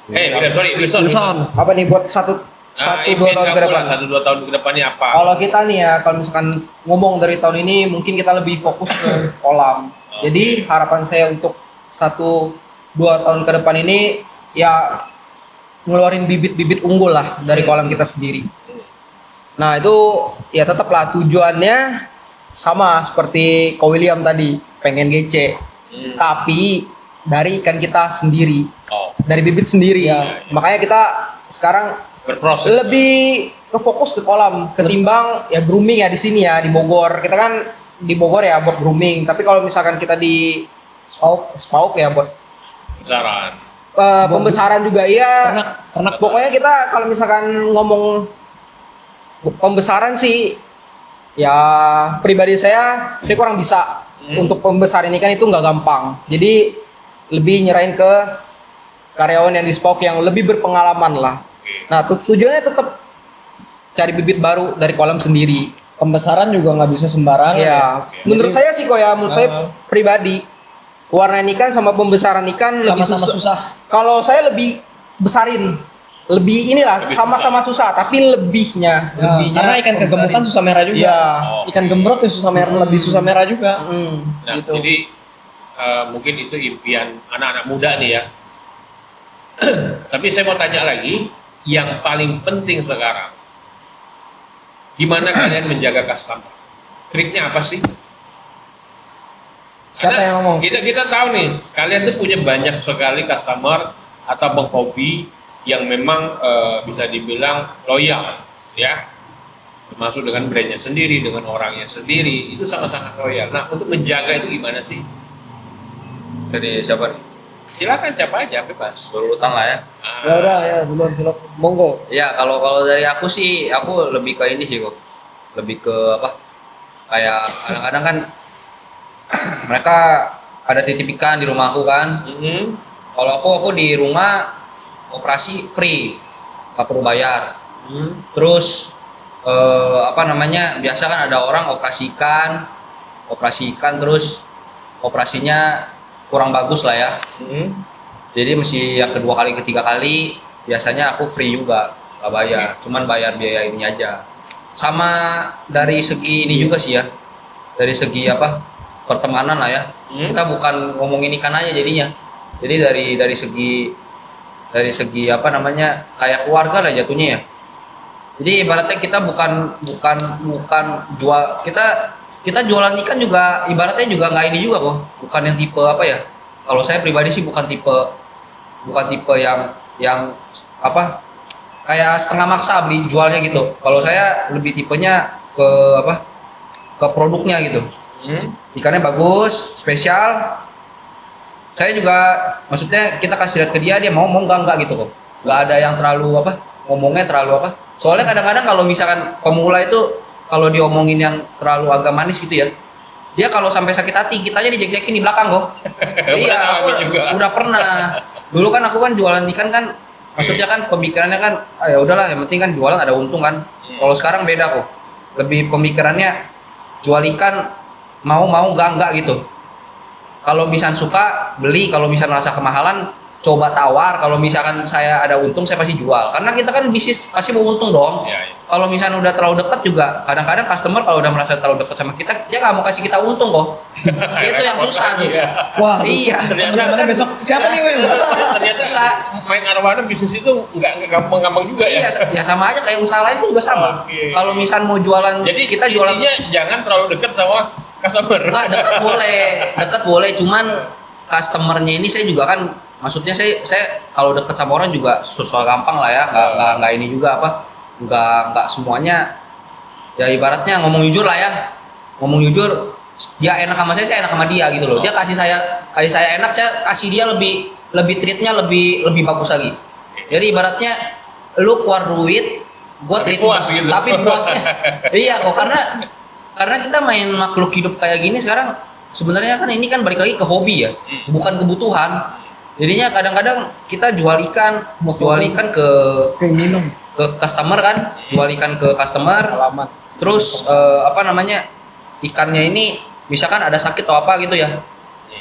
Wilson. Wilson. Apa nih buat satu dua tahun ke depan? 1-2 tahun ke depannya apa? Kalau kita nih ya, kalau misalkan ngomong dari tahun ini, mungkin kita lebih fokus ke kolam. Jadi harapan saya untuk 1-2 tahun ke depan ini ya ngeluarin bibit-bibit unggul lah dari kolam kita sendiri. Nah itu ya tetaplah tujuannya sama seperti Ko William tadi, pengen GC. Tapi dari ikan kita sendiri, Oh, dari bibit sendiri. Ya. Makanya kita sekarang berproses. lebih ke fokus ke kolam ketimbang ya grooming ya di sini ya di Bogor. Kita kan di Bogor ya buat grooming, tapi kalau misalkan kita di Spauk ya buat Saran. pembesaran juga iya. Ternak. Pokoknya kita kalau misalkan ngomong pembesaran sih ya pribadi saya kurang bisa untuk pembesaran ikan itu nggak gampang. Jadi lebih nyerahin ke karyawan yang di Spauk yang lebih berpengalaman lah. Nah tujuannya tetap cari bibit baru dari kolam sendiri. Pembesaran juga nggak bisa sembarangan. Ya, menurut Jadi, saya sih kok ya, menurut saya pribadi warnain ikan sama pembesaran ikan lebih sama-sama susah. Kalau saya lebih besarin, lebih inilah sama-sama susah, tapi lebihnya, Ya, karena ikan kegemukan pembesarin. susah merah juga. Iya. Ikan gembrot ya susah merah, lebih susah merah juga. Nah, Gitu. jadi mungkin itu impian anak-anak muda nih ya. Tapi saya mau tanya lagi, yang paling penting sekarang Gimana kalian menjaga customer? Triknya apa sih? Siapa Karena yang ngomong? Kita tahu nih, kalian tuh punya banyak sekali customer atau penghobi yang memang bisa dibilang loyal, ya, termasuk dengan brandnya sendiri, dengan orangnya sendiri, itu sangat-sangat loyal. Nah, untuk menjaga itu gimana sih? Dari siapa nih? Silakan siapa aja, bebas. Berurutan lah ya. Ah, Ya udah ya duluan silap monggo. Ya kalau dari aku sih, aku lebih ke ini sih kok, lebih ke apa? Kayak kadang-kadang kan mereka ada titip ikan di rumahku kan. mhm. Kalau aku di rumah operasi free, nggak perlu bayar. Hmm. Terus apa namanya? Biasa kan ada orang operasi ikan terus operasinya kurang bagus lah ya. Mhm. Jadi mesti yang kedua kali, ketiga kali biasanya aku free juga, nggak bayar, cuman bayar biaya ini aja. Sama dari segi ini juga sih ya, dari segi apa pertemanan lah ya. Kita bukan ngomongin ikan aja jadinya. Jadi dari segi apa namanya kayak keluarga lah jatuhnya ya. Jadi ibaratnya kita bukan jual kita jualan ikan juga ibaratnya juga nggak ini juga kok, bukan yang tipe apa ya. Kalau saya pribadi sih bukan tipe yang apa kayak setengah maksa beli jualnya gitu. Kalau saya lebih tipenya ke apa ke produknya gitu. Ikannya bagus, spesial. Saya juga maksudnya kita kasih lihat ke dia mau enggak gitu kok. Nggak ada yang terlalu apa ngomongnya terlalu apa. Soalnya kadang-kadang kalau misalkan pemula itu kalau diomongin yang terlalu agak manis gitu ya, dia kalau sampai sakit hati kitanya dijek-jekin di belakang kok. Iya, aku udah pernah. Dulu kan aku kan jualan ikan kan, maksudnya kan pemikirannya kan, ya udahlah yang penting kan jualan ada untung kan. Kalau sekarang beda kok. Lebih pemikirannya jual ikan mau enggak gitu. Kalau misalnya suka beli, kalau misalnya merasa kemahalan coba tawar. Kalau misalkan saya ada untung saya pasti jual. Karena kita kan bisnis pasti mau untung dong. Ya, ya. Kalau misalnya udah terlalu dekat juga, kadang-kadang customer kalau udah merasa terlalu dekat sama kita, dia nggak mau kasih kita untung kok. Itu yang susah tuh. Iya. Wah, Iya. Gimana besok? Siapa nih, Wen? Ternyata main arwana bisnis itu nggak gampang-gampang juga ya. Iya, ya sama aja kayak usaha lain pun juga sama. Oke. Kalau misalnya mau jualan, Jadi kita jualan intinya jangan terlalu dekat sama customer. enggak dekat boleh, cuman customernya ini saya juga kan, maksudnya saya kalau dekat sama orang juga susah gampang lah ya, nggak ini juga apa, nggak semuanya. Ya ibaratnya ngomong jujur lah ya, ngomong jujur. Dia enak sama saya enak sama dia gitu loh. Dia kasih saya enak, saya kasih dia lebih treatnya lebih bagus lagi. Jadi ibaratnya lu keluar duit, gua Tapi treat puas gitu. tapi puasnya. Iya kok, karena kita main makhluk hidup kayak gini sekarang sebenarnya kan ini kan balik lagi ke hobi ya, bukan kebutuhan. Jadinya kadang-kadang kita jual ikan ke minum customer kan, jual ikan ke customer. alamat. Terus apa namanya ikannya ini misalkan ada sakit atau apa gitu ya,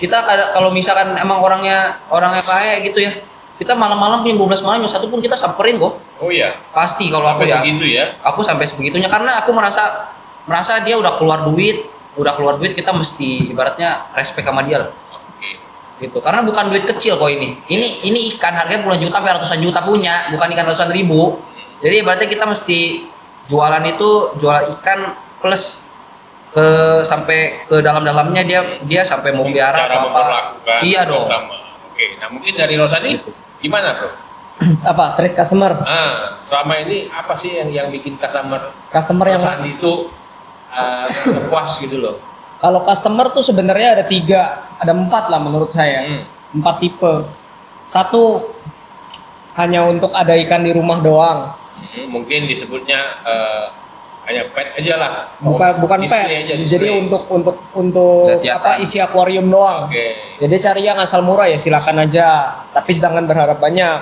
kita kalau misalkan emang orangnya kaya gitu ya, kita malam-malam jam 12 malam jam 1 pun kita samperin kok. Oh iya. Pasti kalau aku Sampai ya. segitu ya. Aku sampai sebegitunya karena aku merasa dia udah keluar duit kita mesti ibaratnya respect sama dia lah. Oke. Gitu. Karena bukan duit kecil kok ini. Ini ikan harganya puluhan juta sampai ratusan juta punya, bukan ikan ratusan ribu. Jadi ibaratnya kita mesti jualan ikan plus sampai ke dalamnya dia sampai mau pelihara Cara atau apa. memperlakukan Iya dong. pertama. Oke, nah mungkin dari Rosani gimana bro? Apa? Treat customer. Selama ini apa sih yang bikin Customer yang Rosani itu puas gitu loh? kalau customer tuh sebenarnya ada 4 lah menurut saya. 4 tipe. 1 hanya untuk ada ikan di rumah doang. Mungkin disebutnya hanya pet aja lah. Bukan Display pet. aja, Jadi display. untuk Lihat-lihatan. apa isi akuarium doang. Oke. Jadi cari yang asal murah ya silakan aja, tapi jangan berharap banyak.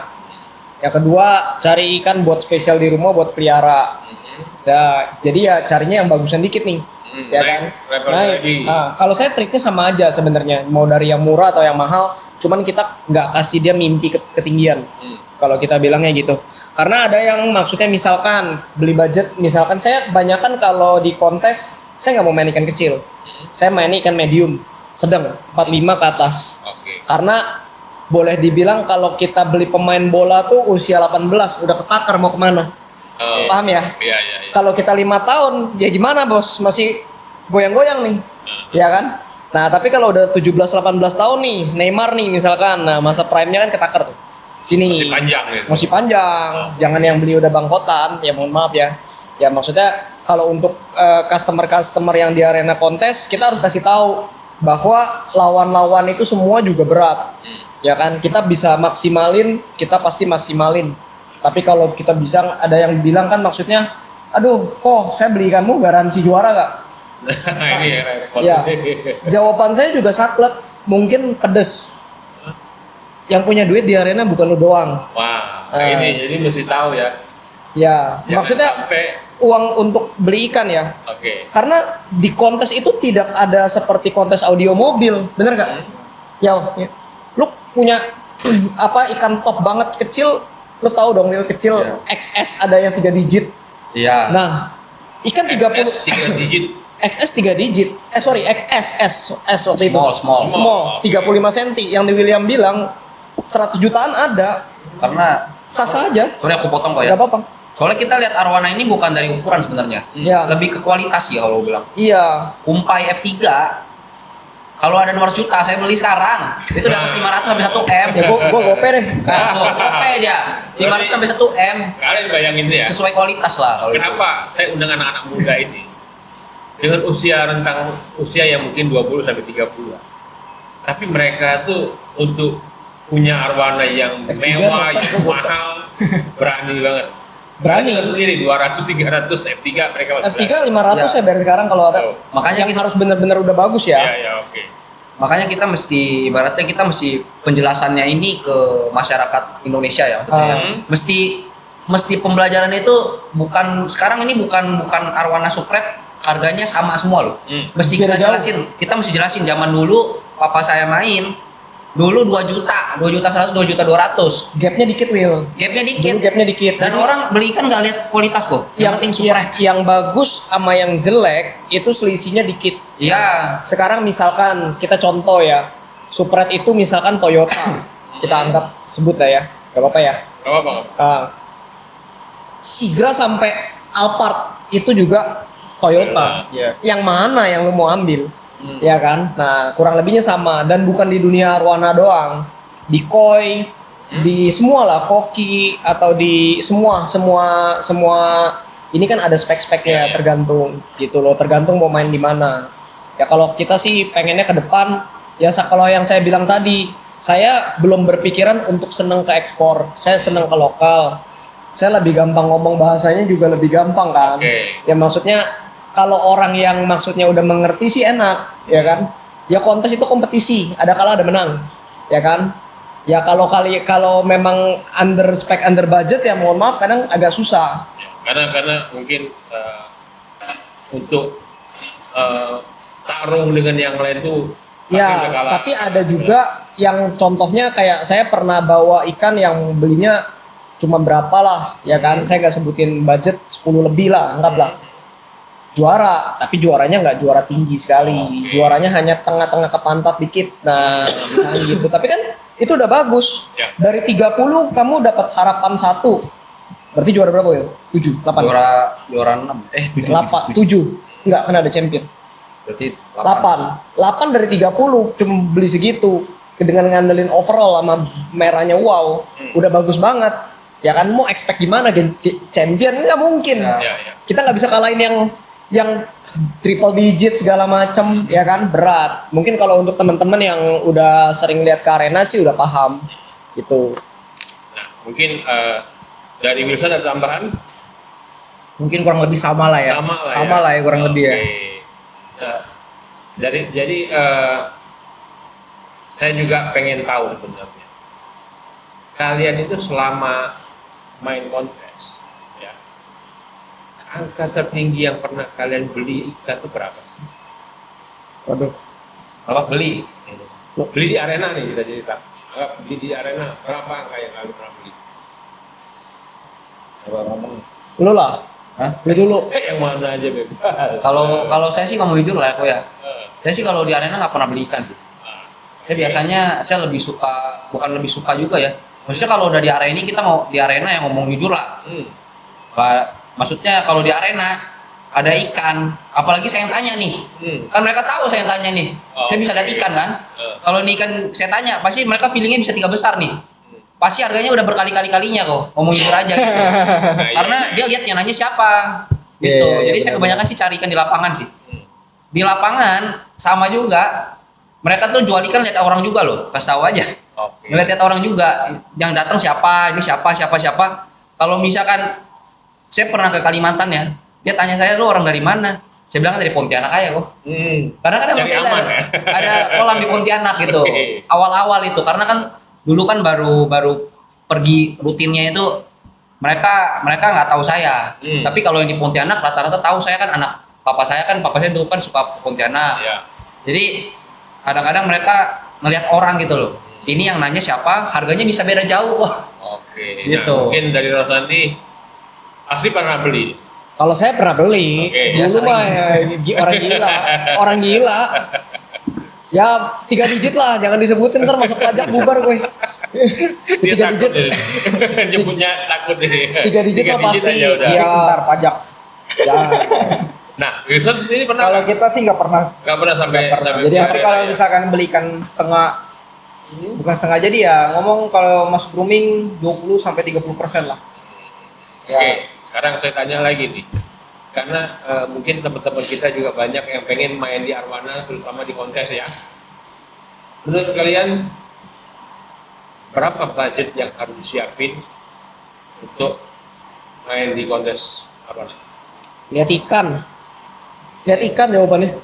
Yang kedua, cari ikan buat spesial di rumah buat pelihara. Ya, jadi ya carinya yang bagusan dikit nih. Ya kan? Level lagi. Nah, kalau saya triknya sama aja sebenarnya, mau dari yang murah atau yang mahal, cuman kita nggak kasih dia mimpi ketinggian. Kalau kita bilangnya gitu. Karena ada yang maksudnya misalkan beli budget, misalkan saya kebanyakan kalau di kontes saya nggak mau main ikan kecil. Saya main ikan medium, sedang 45 ke atas. Oke. Karena boleh dibilang kalau kita beli pemain bola tuh usia 18 udah ketakar mau kemana. Paham ya? Iya. Kalau kita 5 tahun, ya gimana bos? Masih goyang-goyang nih, ya kan? Nah, tapi kalau udah 17-18 tahun nih, Neymar nih misalkan, nah masa prime-nya kan ketakar tuh. Sini. Masih panjang nih. Masih panjang. Jangan yang beli udah bangkotan, ya mohon maaf ya. Ya maksudnya kalau untuk customer-customer yang di arena kontes, kita harus kasih tahu bahwa lawan-lawan itu semua juga berat. Ya kan, kita bisa maksimalin, kita pasti maksimalin. Tapi kalau kita bisa, ada yang bilang kan maksudnya, aduh kok saya beli kamu garansi juara gak? Ini ya repot. Ya. Jawaban saya juga saklek, mungkin pedes. Yang punya duit di arena bukan lu doang. Wah, ini jadi mesti tahu ya. Ya, Jangan maksudnya sampai, uang untuk beli ikan ya. oke. Karena di kontes itu tidak ada seperti kontes audio mobil, bener gak? Ya, lu punya apa ikan top banget kecil, lu tahu dong Will kecil Iya. XS ada yang 3 digit. Iya. Nah, ikan 30 S 3 digit. XS 3 digit. Sorry, XS waktu itu. Small. 35 cm yang di William bilang 100 jutaan ada. Karena Sah-sah aja. sorry aku potong kok ya. Gak apa-apa. Soalnya kita lihat arwana ini bukan dari ukuran sebenarnya. Iya. Lebih ke kualitas ya kalau gue bilang. Iya. Kumpai F3 kalau ada 200 juta saya beli sekarang. Itu di atas 500 sampai 1 M. Ya gua gope deh. Nah, tuh, gope dia. 500 sampai 1 M. Kalian bayangin itu ya. Sesuai kualitas lah kalau itu. Kenapa saya undang anak-anak muda ini dengan rentang usia yang mungkin 20 sampai 30. Tapi mereka tuh untuk punya arwana yang F3 mewah, apa? yang mahal, berani banget. Berani. Mereka sendiri 200 300 F3 mereka masih F3 500 ya bayar sekarang kalau ada. Oh. Makanya yang kita- harus benar-benar udah bagus ya. Ya, oke. Makanya kita mesti ibaratnya kita mesti penjelasannya ini ke masyarakat Indonesia ya. Ah. Mesti pembelajaran itu bukan sekarang ini bukan arwana supret harganya sama semua loh. Mesti kita Beda jauh. jelasin. Kita mesti jelasin zaman dulu papa saya main dulu 2 juta, 100, 2 juta 200. Gapnya dikit Will. Gapnya Dulu dikit. gapnya dikit. Dan Jadi, orang beli kan nggak lihat kualitas kok. Yang penting supret. yang bagus sama yang jelek itu selisihnya dikit. Iya. Sekarang misalkan kita contoh ya, Supret itu misalkan Toyota, kita anggap sebut lah ya, gak apa-apa ya. Gak apa-apa. Sigra sampai Alphard itu juga Toyota. Iya. Yang mana yang lu mau ambil? Ya kan? Nah, kurang lebihnya sama dan bukan di dunia arwana doang. Di koi, di semua lah, koki atau di semua ini kan ada spek-speknya tergantung gitu loh, tergantung mau main di mana. Ya kalau kita sih pengennya ke depan ya kalau yang saya bilang tadi, saya belum berpikiran untuk seneng ke ekspor. Saya seneng ke lokal. Saya lebih gampang ngomong bahasanya juga lebih gampang kan. Oke. Ya maksudnya kalau orang yang maksudnya udah mengerti sih enak, ya kan? Ya kontes itu kompetisi, ada kalah ada menang, ya kan? Ya kalau memang under spec under budget ya mohon maaf kadang agak susah. Karena mungkin untuk tarung dengan yang lain tuh Ya, hasilnya kalah. tapi ada juga yang contohnya kayak saya pernah bawa ikan yang belinya cuma berapa lah, ya kan? Saya nggak sebutin budget 10 lebih lah, anggaplah. Juara, tapi juaranya nggak juara tinggi sekali. Oke. Juaranya hanya tengah-tengah ke pantat dikit. Nah, misalnya gitu. Tapi kan itu udah bagus. Ya. Dari 30 kamu dapat harapan 1. Berarti juara berapa ya? 7, 8. Juara 6. 8, 7. Enggak, kan ada champion. Berarti 8 dari 30 cuma beli segitu dengan ngandelin overall sama merahnya wow udah bagus banget ya kan. Mau expect gimana champion nggak mungkin Ya. kita nggak bisa kalahin yang triple digit segala macem ya kan, berat. Mungkin kalau untuk teman-teman yang udah sering lihat ke arena sih udah paham gitu. Nah, mungkin dari Wilson ada tambahan? Mungkin kurang lebih sama lah ya. Sama lah ya kurang lebih ya. Oke. Nah, jadi saya juga pengen tahu sebenarnya. Kalian itu selama main kontes, ya, angka tertinggi yang pernah kalian beli ikan itu berapa sih? Waduh, Apa beli? Beli di arena nih kita cerita. Anggap beli di arena berapa angka yang kalian pernah beli? Coba ngomong. lu lah, Hah? beli dulu. Yang mana aja bebas. Kalau saya sih ngomong jujur lah aku ya. Saya sih kalau di arena nggak pernah beli ikan. Saya biasanya saya lebih suka, bukan lebih suka juga ya. Maksudnya kalau udah di arena ini kita mau di arena yang ngomong jujur lah. Maksudnya kalau di arena ada ikan, apalagi saya yang tanya nih. Kan mereka tahu saya yang tanya nih. Saya bisa lihat ikan kan. Kalau ini ikan saya tanya, pasti mereka feelingnya bisa 3 besar nih. Pasti harganya udah berkali-kalinya kok. Ngomong jujur aja gitu. Karena dia lihat yang nanya siapa. Gitu. Jadi saya kebanyakan sih cari ikan di lapangan sih. Di lapangan sama juga. Mereka tuh jual ikan lihat orang juga loh. Kasih tahu aja. Ngeliat orang juga. Yang datang siapa, ini siapa. Kalau misalkan saya pernah ke Kalimantan ya, dia tanya saya, lu orang dari mana? Saya bilang dari Pontianak aja kok. Karena kan emang saya ada kolam di Pontianak gitu. Awal-awal itu karena kan dulu kan baru pergi rutinnya itu mereka nggak tahu saya. Tapi kalau yang di Pontianak rata-rata tahu saya kan anak papa saya dulu kan suka ke Pontianak. Jadi kadang-kadang mereka ngelihat orang gitu loh. Ini yang nanya siapa, harganya bisa beda jauh. Gitu. Nah, mungkin dari Rosandi Asli pernah beli. Kalau saya pernah beli, dulu mah ya, orang gila. Ya 3 digit lah, jangan disebutin ntar masuk pajak bubar gue. Dia 3 digit. Nyebutnya takut nih. 3 digit mah pasti. aja udah. Ya. Ntar pajak. Ya. Nah, Wilson sendiri pernah? Kalau kita sih nggak pernah. Nggak pernah sampai. Jadi, Tapi kalau misalkan belikan setengah, bukan setengah jadi ya, ngomong kalau masuk grooming 20-30% lah. Oke, sekarang saya tanya lagi nih, karena mungkin teman-teman kita juga banyak yang pengen main di Arwana, terutama di kontes ya. Menurut kalian berapa budget yang harus disiapin untuk main di kontes Arwana? Lihat ikan jawabannya.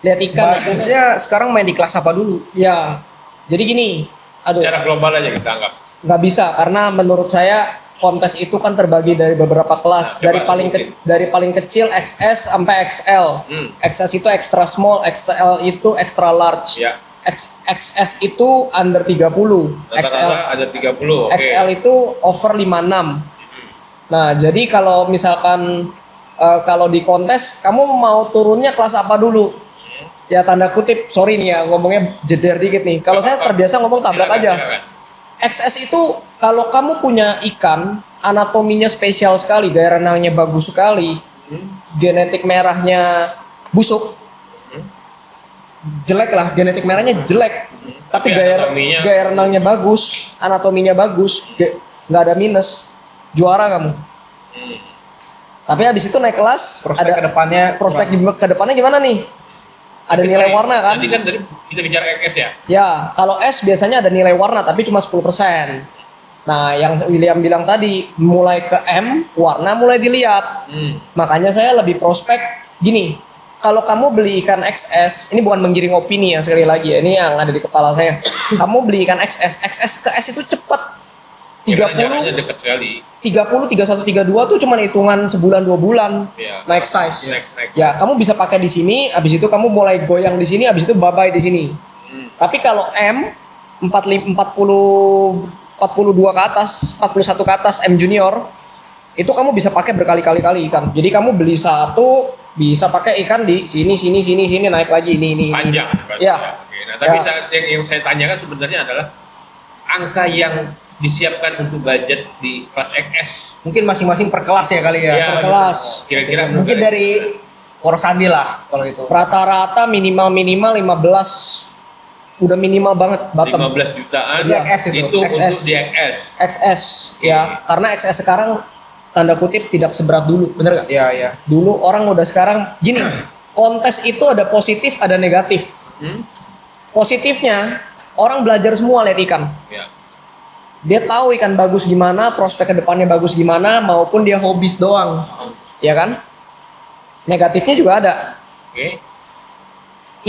Lihat ikan. Budgetnya sekarang main di kelas apa dulu? Ya. Jadi gini, Secara global aja kita anggap. nggak bisa karena menurut saya kontes itu kan terbagi dari beberapa kelas, Nah, coba dari paling kecil XS sampai XL. XS itu extra small, XL itu extra large. Ya. XS itu under 30, XL Rata-rata ada 30. Oke. XL itu over 56. Nah, jadi kalau misalkan kalau di kontes kamu mau turunnya kelas apa dulu? Ya tanda kutip, sorry nih ya ngomongnya jeder dikit nih. Kalau saya terbiasa ngomong tabrak aja. XS itu kalau kamu punya ikan, anatominya spesial sekali, gaya renangnya bagus sekali, genetik merahnya busuk, jelek lah, genetik merahnya jelek, tapi gaya renangnya bagus, anatominya bagus, nggak ada minus, juara kamu. Tapi habis itu naik kelas, Prospek ke depannya gimana nih? Ada nilai warna kan? Tadi kita bicara XS ya? Ya, kalau S biasanya ada nilai warna tapi cuma 10%. Nah, yang William bilang tadi, mulai ke M, warna mulai dilihat. Makanya saya lebih prospek gini, kalau kamu beli ikan XS, ini bukan menggiring opini ya sekali lagi ya, ini yang ada di kepala saya. Kamu beli ikan XS ke S itu cepat. 30, dekat sekali. 31, 32 tuh cuma hitungan sebulan 2 bulan naik size. Naik. Ya, kamu bisa pakai di sini, habis itu kamu mulai goyang di sini, habis itu bye-bye di sini. Tapi kalau M 42 ke atas, 41 ke atas M junior, itu kamu bisa pakai berkali-kali ikan. Jadi kamu beli satu, bisa pakai ikan di sini naik lagi ini. Panjang. Ya. Oke. Nah, tapi yang saya tanyakan sebenarnya adalah angka yang disiapkan untuk budget di kelas XS. Mungkin masing-masing per kelas ya kali ya. Ya, per kelas. Kira-kira Mungkin dari Korosandi lah kalau itu. Rata-rata minimal 15. Udah minimal banget bottom. 15 jutaan. Di XS itu. Untuk di XS. XS ya, karena XS sekarang tanda kutip tidak seberat dulu, bener gak? Iya. Dulu orang udah sekarang gini, kontes itu ada positif, ada negatif. Positifnya orang belajar semua lihat ikan. Ya. Dia tahu ikan bagus gimana, prospek kedepannya bagus gimana, maupun dia hobis doang, ya kan? Negatifnya juga ada. Oke.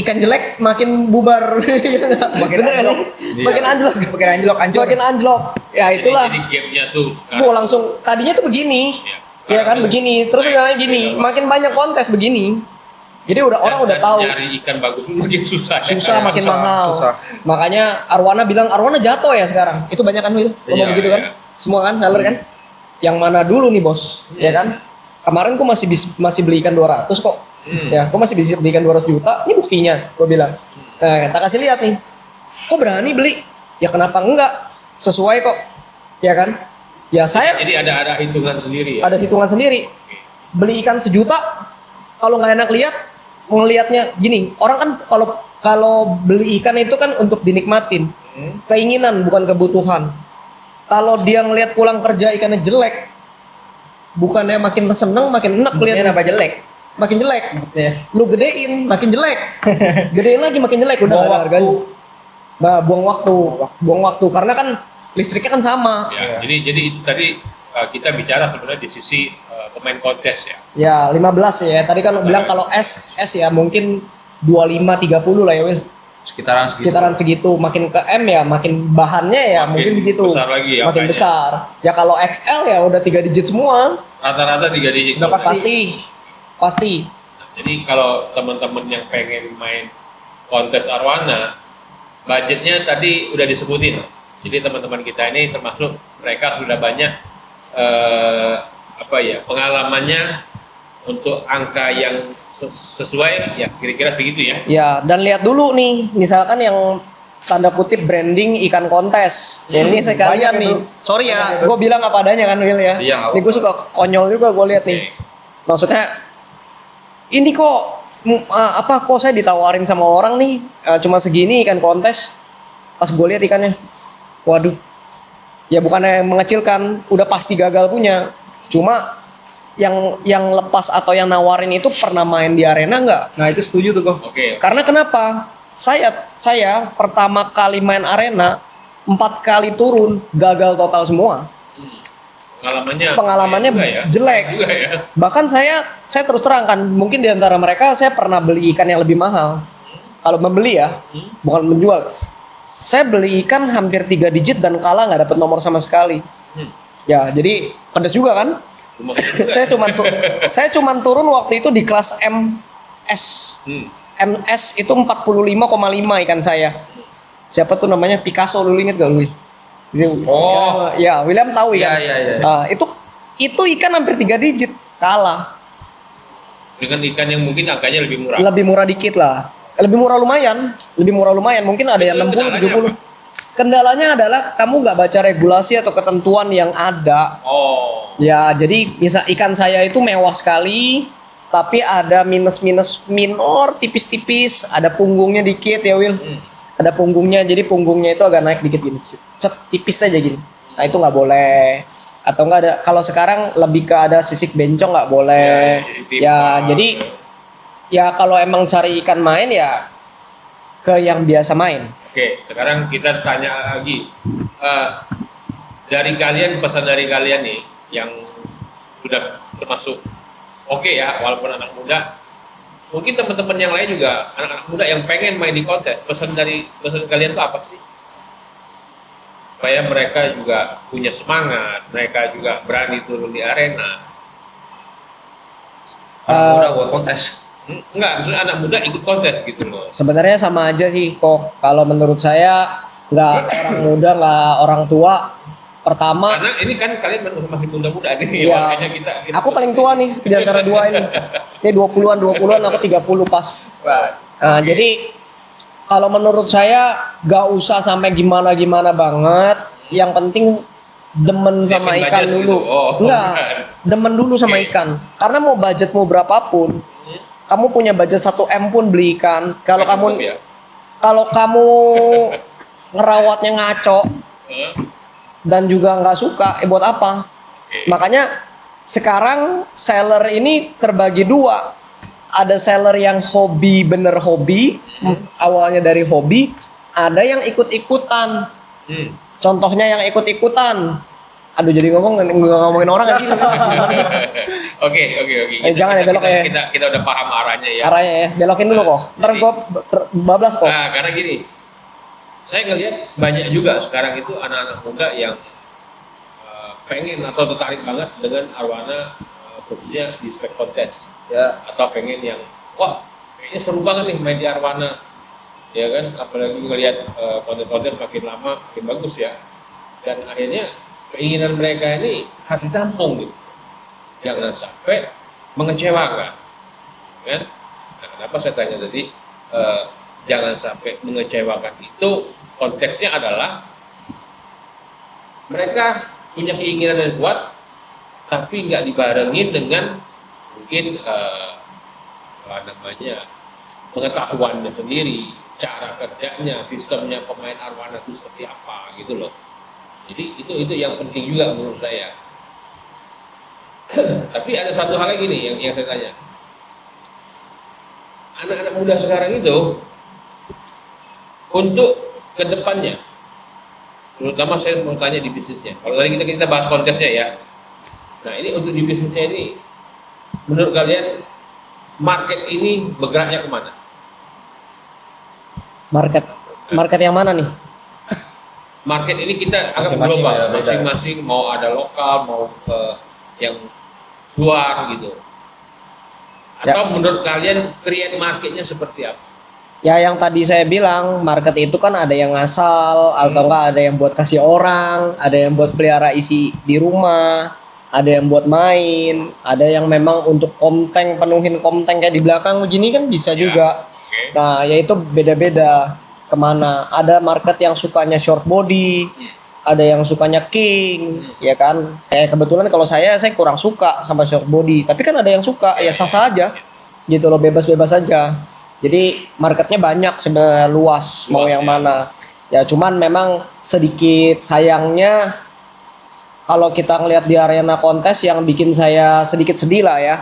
Ikan jelek makin bubar, Makin bener anjlok. Makin anjlok, Makin makin anjlok. Ya itulah. Jadi gapnya tuh. Gua langsung tadinya tuh begini, ya kan begini, terus kayak gini, makin banyak kontes begini. Jadi orang udah tahu. Nyari ikan bagus makin susah. Makin mahal. Makanya Arwana bilang Arwana jatuh ya sekarang. Itu banyak kan Will? Ngomong begitu kan? Semua kan seller kan? Yang mana dulu nih bos? Ya kan? Kemarin gua masih beli ikan 200 kok. Ya, gua masih bisa beli ikan 200 juta. Ini buktinya, gua bilang. Nah, kita kasih lihat nih. Kok berani beli? Ya kenapa enggak? Sesuai kok. Ya kan? Ya saya Jadi ada hitungan sendiri ya. ada hitungan sendiri. beli ikan sejuta, kalau nggak enak lihat, ngelihatnya gini, orang kan kalau beli ikan itu kan untuk dinikmatin, keinginan bukan kebutuhan. Kalau dia ngelihat pulang kerja ikannya jelek, bukannya makin seneng, makin enak Dia lihat, apa jelek? makin jelek. Ya. Lu gedein, makin jelek. Gedein lagi makin jelek, udah Buang nggak ada waktu. harganya. Nah, buang waktu karena kan listriknya kan sama. Ya, jadi itu tadi kita bicara sebenarnya di sisi pemain kontes ya. Ya 15 ya. Tadi kan lu bilang kalau S ya mungkin 25-30 lah ya Will. sekitaran segitu. Sekitaran segitu. Makin ke M ya makin bahannya ya Makin mungkin segitu. besar lagi ya Makin angkanya. besar. Ya kalau XL ya udah 3 digit semua. Rata-rata 3 digit. Udah Pasti. Jadi kalau teman-teman yang pengen main kontes arwana, budgetnya tadi udah disebutin. Jadi teman-teman kita ini termasuk mereka sudah banyak pengalamannya untuk angka yang sesuai ya kira-kira segitu ya. Ya, dan lihat dulu nih, misalkan yang tanda kutip branding ikan kontes. Ya ini sekalian banyak nih. itu. Sorry ya, Banyak itu. gue bilang apa adanya kan Will ya. Iya, nggak Ini gue suka konyol juga gue lihat nih. Maksudnya ini kok kok saya ditawarin sama orang nih cuma segini ikan kontes. Pas gue lihat ikannya, waduh. Ya bukannya mengecilkan, udah pasti gagal punya. Cuma yang lepas atau yang nawarin itu pernah main di arena nggak? Nah itu setuju tuh kok. Oke. Karena kenapa? Saya pertama kali main arena 4 kali turun gagal total semua. Pengalamannya juga ya. jelek. Juga ya. Bahkan saya terus terangkan mungkin di antara mereka saya pernah beli ikan yang lebih mahal. Kalau membeli ya, bukan menjual. Saya beli ikan hampir 3 digit dan kalah nggak dapet nomor sama sekali. Ya jadi pedes juga kan? Lumayan juga. Saya cuman turun waktu itu di kelas MS. MS itu 45,5 ikan saya. Siapa tuh namanya Picasso, lu inget gak lu? Oh. Ya, William tahu Iya, ya. iya, iya. Itu ikan hampir 3 digit kalah. Dengan ikan yang mungkin angkanya lebih murah. Lebih murah dikit lah. Lebih murah lumayan. Mungkin ada yang 60 70. Kendalanya adalah kamu nggak baca regulasi atau ketentuan yang ada. Oh. Ya, jadi misal ikan saya itu mewah sekali, tapi ada minus-minus minor, tipis-tipis, ada punggungnya dikit ya Will. Ada punggungnya, jadi punggungnya itu agak naik dikit gini, tipis aja gini. Nah itu nggak boleh. Atau nggak ada, kalau sekarang lebih ke ada sisik bencong nggak boleh. Ya, Jadi ya kalau emang cari ikan main ya ke yang biasa main. Oke, sekarang kita tanya lagi. Dari kalian, pesan dari kalian nih yang sudah termasuk oke ya, walaupun anak muda, mungkin teman-teman yang lain juga anak-anak muda yang pengen main di kontes, pesan kalian itu apa sih? Supaya mereka juga punya semangat, mereka juga berani turun di arena. Udah buat kontes. Enggak, maksudnya anak muda ikut kontes gitu loh. Sebenarnya sama aja sih kok. Kalau menurut saya nggak orang muda nggak orang tua. Pertama, Karena ini kan kalian masih muda-muda nih, Iya. makanya kita aku paling tua nih di antara dua ini. Ini 20-an, aku 30 pas. Nah, jadi kalau menurut saya nggak usah sampai gimana-gimana banget. Yang penting demen sama Siapin ikan budget dulu. gitu. Oh, Enggak, bukan. demen dulu sama Oke. ikan. Karena mau budget mau berapapun, kamu punya budget 1 M pun beli ikan. Kalau kamu ya. kalau kamu ngerawatnya ngaco dan juga nggak suka, buat apa? Oke. Makanya sekarang seller ini terbagi dua. Ada seller yang hobi, bener hobi, awalnya dari hobi. Ada yang ikut-ikutan. Contohnya yang ikut-ikutan. Aduh jadi ngomongin orang nggak sih? Gimana sih? Oke. Jangan ya, belok ya. Kita udah paham arahnya ya. Arahnya ya, belokin dulu kok. Ntar Jadi- gue bablas kok. Nah, karena gini, saya ngelihat banyak juga sekarang itu anak-anak muda yang pengen atau tertarik banget dengan arwana khususnya di spek kontes Ya. atau pengen yang wah kayaknya seru banget nih main di arwana ya kan, apalagi ngelihat konten-konten makin lama makin bagus ya, dan akhirnya keinginan mereka ini harus ditampung gitu, jangan sampai mengecewakan kan. Nah, kenapa saya tanya tadi jangan sampai mengecewakan, itu konteksnya adalah mereka punya keinginan yang kuat tapi nggak dibarengin dengan mungkin apa namanya pengetahuannya sendiri, cara kerjanya, sistemnya pemain Arwana itu seperti apa gitu loh. Jadi itu yang penting juga menurut saya. Tapi ada satu hal lagi nih yang saya tanya. Anak-anak muda sekarang itu untuk kedepannya, terutama saya mau tanya di bisnisnya. Kalau tadi kita bahas kontesnya ya. Nah ini untuk di bisnisnya ini, menurut kalian market ini bergeraknya kemana? Market yang mana nih? Market ini kita anggap Masing-masing global, beda-beda. masing-masing mau ada lokal, mau ke yang luar gitu. Atau menurut kalian create marketnya seperti apa? Ya yang tadi saya bilang, market itu kan ada yang ngasal atau enggak, ada yang buat kasih orang, ada yang buat pelihara isi di rumah, ada yang buat main, ada yang memang untuk komteng, penuhin komteng kayak di belakang begini kan bisa juga. Oke. Nah, yaitu beda-beda kemana. Ada market yang sukanya short body, ada yang sukanya king, ya kan. Kebetulan kalau saya kurang suka sama short body, tapi kan ada yang suka, ya sah-sah aja, gitu loh, bebas-bebas aja. Jadi marketnya banyak sebenarnya, luas mau yang mana. Ya cuman memang sedikit sayangnya kalau kita ngelihat di arena kontes yang bikin saya sedikit sedih lah ya.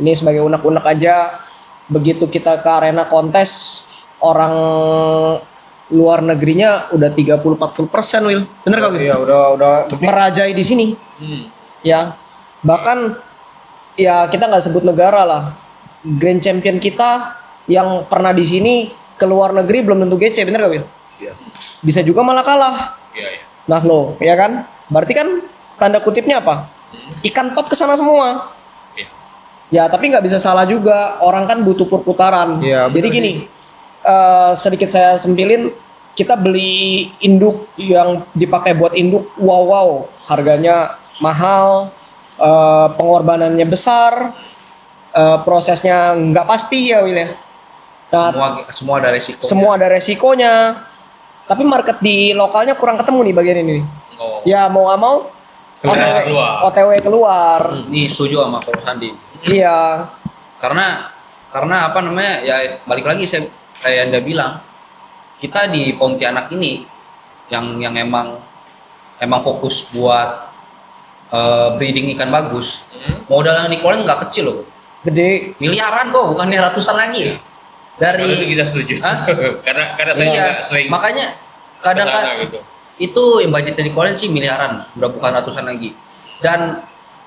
Ini sebagai unek-unek aja, begitu kita ke arena kontes, orang luar negerinya udah 30-40%, Will. Bener gak, Will? Iya, udah Merajai di sini. Ya. Bahkan ya kita nggak sebut negara lah. Grand Champion kita yang pernah di sini ke luar negeri belum tentu GC, bener gak, Will? Iya. Bisa juga malah kalah. Iya, iya. Nah lo, ya kan? Berarti kan tanda kutipnya apa? Ikan top kesana semua. Iya. Ya tapi nggak bisa salah juga, orang kan butuh perputaran. Iya, Jadi bener gini, sedikit saya sempilin, kita beli induk yang dipakai buat induk, wow, harganya mahal, pengorbanannya besar, prosesnya nggak pasti ya, Will ya. Nah, Semua ada resiko. semua ada resikonya. Tapi market di lokalnya kurang ketemu nih bagian ini. Oh. Ya mau nggak mau Keluar. OTW keluar. Ini setuju sama Coach Sandi. Iya. Karena apa namanya, ya balik lagi saya Anda bilang, kita di Pontianak ini yang emang fokus buat breeding ikan bagus. Modal yang dikeluarin nggak kecil loh, Gede. miliaran kok, bukan ratusan lagi. Kalau itu Dari kita setuju. Hah? karena saya iya, juga sering makanya kesana kadang-kadang gitu. itu yang budgetnya dikeluarin sih miliaran, udah bukan ratusan lagi. Dan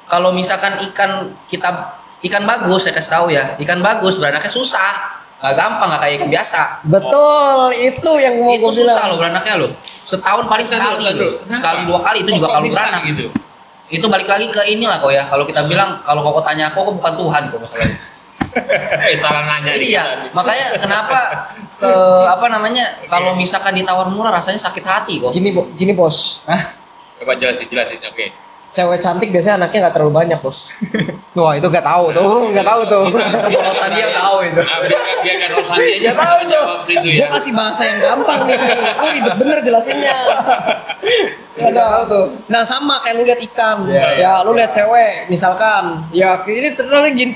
kalau misalkan ikan bagus, saya kasih tahu ya, ikan bagus beranaknya susah, nggak gampang, nggak kayak ikan biasa. Betul, itu yang mau Itu gue susah bilang. loh beranaknya loh, setahun paling sekali Bentar dulu. loh. Sekali 2 kali itu juga Kok kalau bisa beranak gitu. itu balik lagi ke inilah kok ya, kalau kita bilang, kalau kok tanya aku bukan Tuhan kok masalahnya. Salah nanya nih. Iya, makanya kenapa apa namanya, kalau misalkan ditawar murah rasanya sakit hati kok. Gini bos, Coba jelasin. Oke. cewek cantik biasanya anaknya nggak terlalu banyak bos. Wah, itu nggak tahu tuh, nggak tahu tuh. Kalau Sandia tahu itu. Biarkan Rosandi aja. Nggak tahu tuh. jawab itu ya. Gue kasih bahasa yang gampang nih. Gue ribet bener jelasinnya. Nggak tahu tuh. Nah sama kayak lu lihat ikan, Iya, ya lu lihat cewek, misalkan, ya ini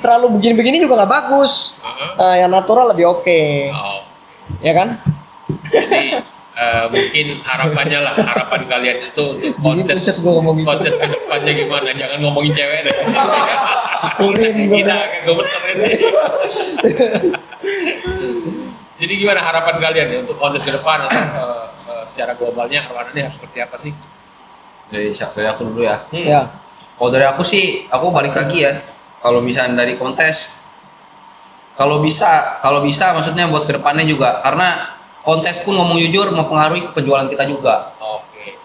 terlalu begini-begini juga nggak bagus. Nah, yang natural lebih oke, Oh. ya kan? Jadi mungkin harapan kalian itu untuk Jadi kontes pucet gua ngomong gitu. kontes ke depannya gimana? Jangan ngomongin cewek deh. Syukurin gua. Kita agak gemeter ini. Jadi gimana harapan kalian ya untuk kontes ke depan atau secara globalnya Arwana ini harus seperti apa sih? Dari aku dulu ya. Ya, Kalau dari aku sih, aku balik lagi ya. Kalau misalnya dari kontes, kalau bisa maksudnya buat kedepannya juga, karena kontes pun ngomong jujur mempengaruhi ke penjualan kita juga. Oke.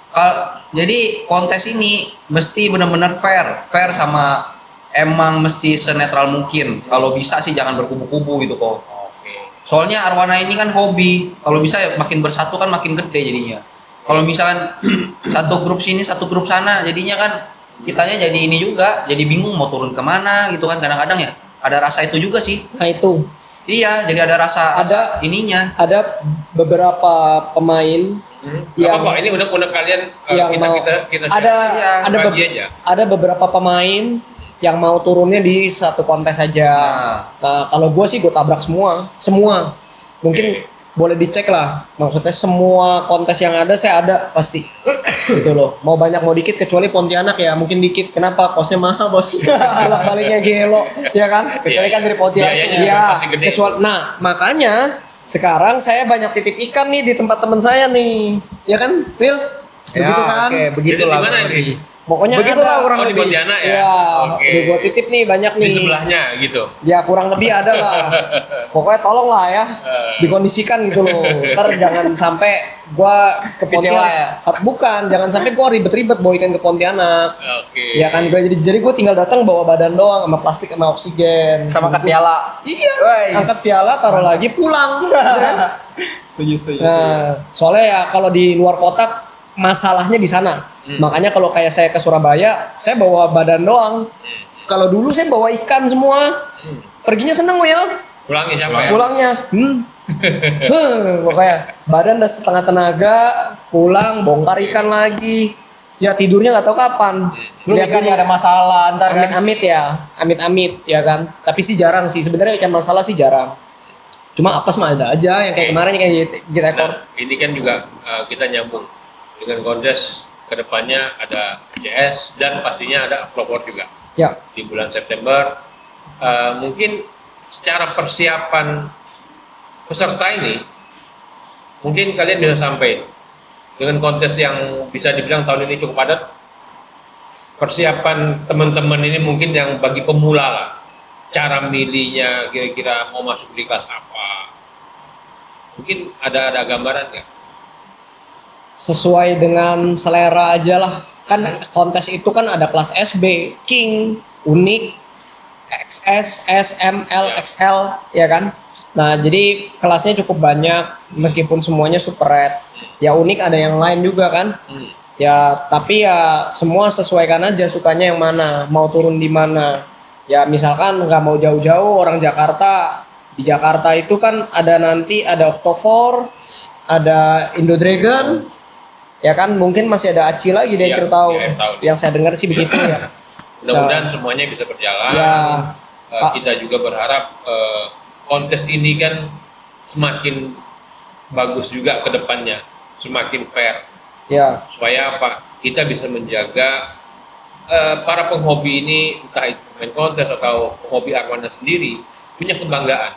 Jadi kontes ini mesti benar-benar fair sama, emang mesti senetral mungkin. Kalau bisa sih jangan berkubu-kubu gitu kok. Oke. Soalnya Arwana ini kan hobi. Kalau bisa ya makin bersatu kan makin gede jadinya. Kalau misalkan satu grup sini, satu grup sana, jadinya kan kitanya jadi ini juga, jadi bingung mau turun kemana gitu kan, kadang-kadang ya. Ada rasa itu juga sih. nah itu Iya, jadi ada rasa ininya. ada beberapa pemain yang Apa ini udah kalian yang mau kita ada Iya, ada bagi aja. ada beberapa pemain yang mau turunnya di satu kontes aja. Nah, kalau gue sih gue tabrak semua. Mungkin boleh dicek lah. Maksudnya semua kontes yang ada saya ada pasti. Gitu loh. Mau banyak mau dikit kecuali Pontianak ya mungkin dikit. Kenapa? Kosnya mahal bos. Baliknya gelo, ya kan? Kecuali kan dari Pontianak. Biayanya Iya. pasti gede. Kecuali. Nah makanya sekarang saya banyak titip ikan nih di tempat teman saya nih. Ya kan, Will? Begitu kan? Oke, begitulah. Di mana kurang ini? lebih. Pokoknya Begitulah ada. kurang Oh, di lebih. Pontianak ya? Iya, Oke. udah gua titip nih banyak nih. Di sebelahnya gitu. Ya kurang lebih ada lah. Pokoknya tolong lah ya, dikondisikan gitu loh. Ntar jangan sampai gua ke Kecewa Pontianak. ya? Bukan, jangan sampai gua ribet-ribet bawa ikan ke Pontianak. Oke. Ya kan, jadi gua tinggal datang bawa badan doang sama plastik sama oksigen. Sama angkat piala. Iya. Wais. Angkat piala, taruh lagi, pulang. Setuju. Nah, soalnya ya kalau di luar kota masalahnya di sana. Makanya kalau kayak saya ke Surabaya, saya bawa badan doang. Kalau dulu saya bawa ikan semua. Perginya seneng Will. Pulangnya siapa ya? Pulangnya. Pokoknya badan udah setengah tenaga, pulang bongkar ikan lagi. Ya tidurnya nggak tahu kapan. Belum Lihat ikannya dulu. ada masalah ntar kan. Amit-amit ya, amit-amit ya kan. Tapi sih jarang sih sebenarnya ikan masalah sih jarang. Cuma apes mah ada aja yang kayak kemarin kayak gitu ekor. Nah, ini kan juga kita nyambung dengan kontes kedepannya ada JS dan pastinya ada Upload juga Ya, di bulan September. Mungkin secara persiapan peserta ini, mungkin kalian bisa sampai dengan kontes yang bisa dibilang tahun ini cukup padat. Persiapan teman-teman ini mungkin yang bagi pemula lah, cara milihnya kira-kira mau masuk di kelas apa, mungkin ada gambaran nggak? sesuai dengan selera aja lah. Kan kontes itu kan ada kelas SB, King, Unik, XS, SML, XL, ya kan? Nah, jadi kelasnya cukup banyak meskipun semuanya super red. Ya unik ada yang lain juga kan? Ya, tapi ya semua sesuaikan aja sukanya yang mana, mau turun di mana. Ya misalkan nggak mau jauh-jauh orang Jakarta, di Jakarta itu kan ada nanti ada Octovor, ada Indo Dragon, ya kan mungkin masih ada Aci lagi deh Iya, kita tahu. iya, tahu. Yang saya dengar sih begitu ya. Mudah-mudahan semuanya bisa berjalan. Ya. Kita juga berharap kontes ini kan semakin bagus juga ke depannya, semakin fair. Ya, Supaya apa? Kita bisa menjaga para penghobi ini, entah itu main kontes atau penghobi arwana sendiri, punya kebanggaan.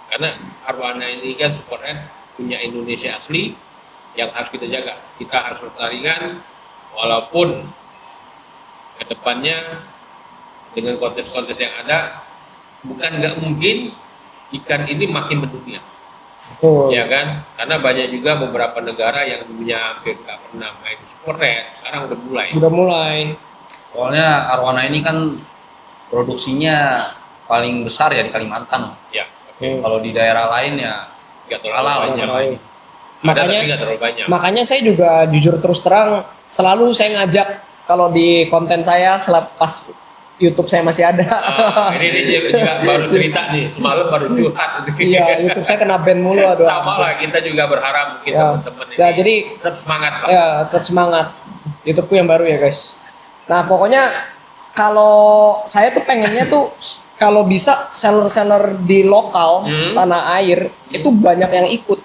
Karena arwana ini kan super red, punya Indonesia asli yang harus kita jaga. Kita harus lestarikan walaupun ke depannya dengan kontes-kontes yang ada, bukan nggak mungkin ikan ini makin mendunia. betul. Ya kan? Karena banyak juga beberapa negara yang dulunya hampir nggak pernah main super red, sekarang udah mulai. Udah mulai. Soalnya arwana ini kan produksinya paling besar ya di Kalimantan. Ya, Kalau di daerah lain ya nggak terlalu Halal, banyak. halal. Ada Makanya- tapi nggak terlalu banyak. Makanya saya juga jujur terus terang selalu saya ngajak kalau di konten saya selepas YouTube saya masih ada. Ini juga baru cerita nih, semalam baru curhat. Iya, YouTube saya kena ban mulu aduh. Sama lah, kita juga berharap mungkin Ya. teman-teman ini Ya, jadi tetap semangat lah. ya tetap semangat. YouTubeku yang baru ya guys. Nah pokoknya kalau saya tuh pengennya tuh kalau bisa seller-seller di lokal tanah air itu banyak yang ikut.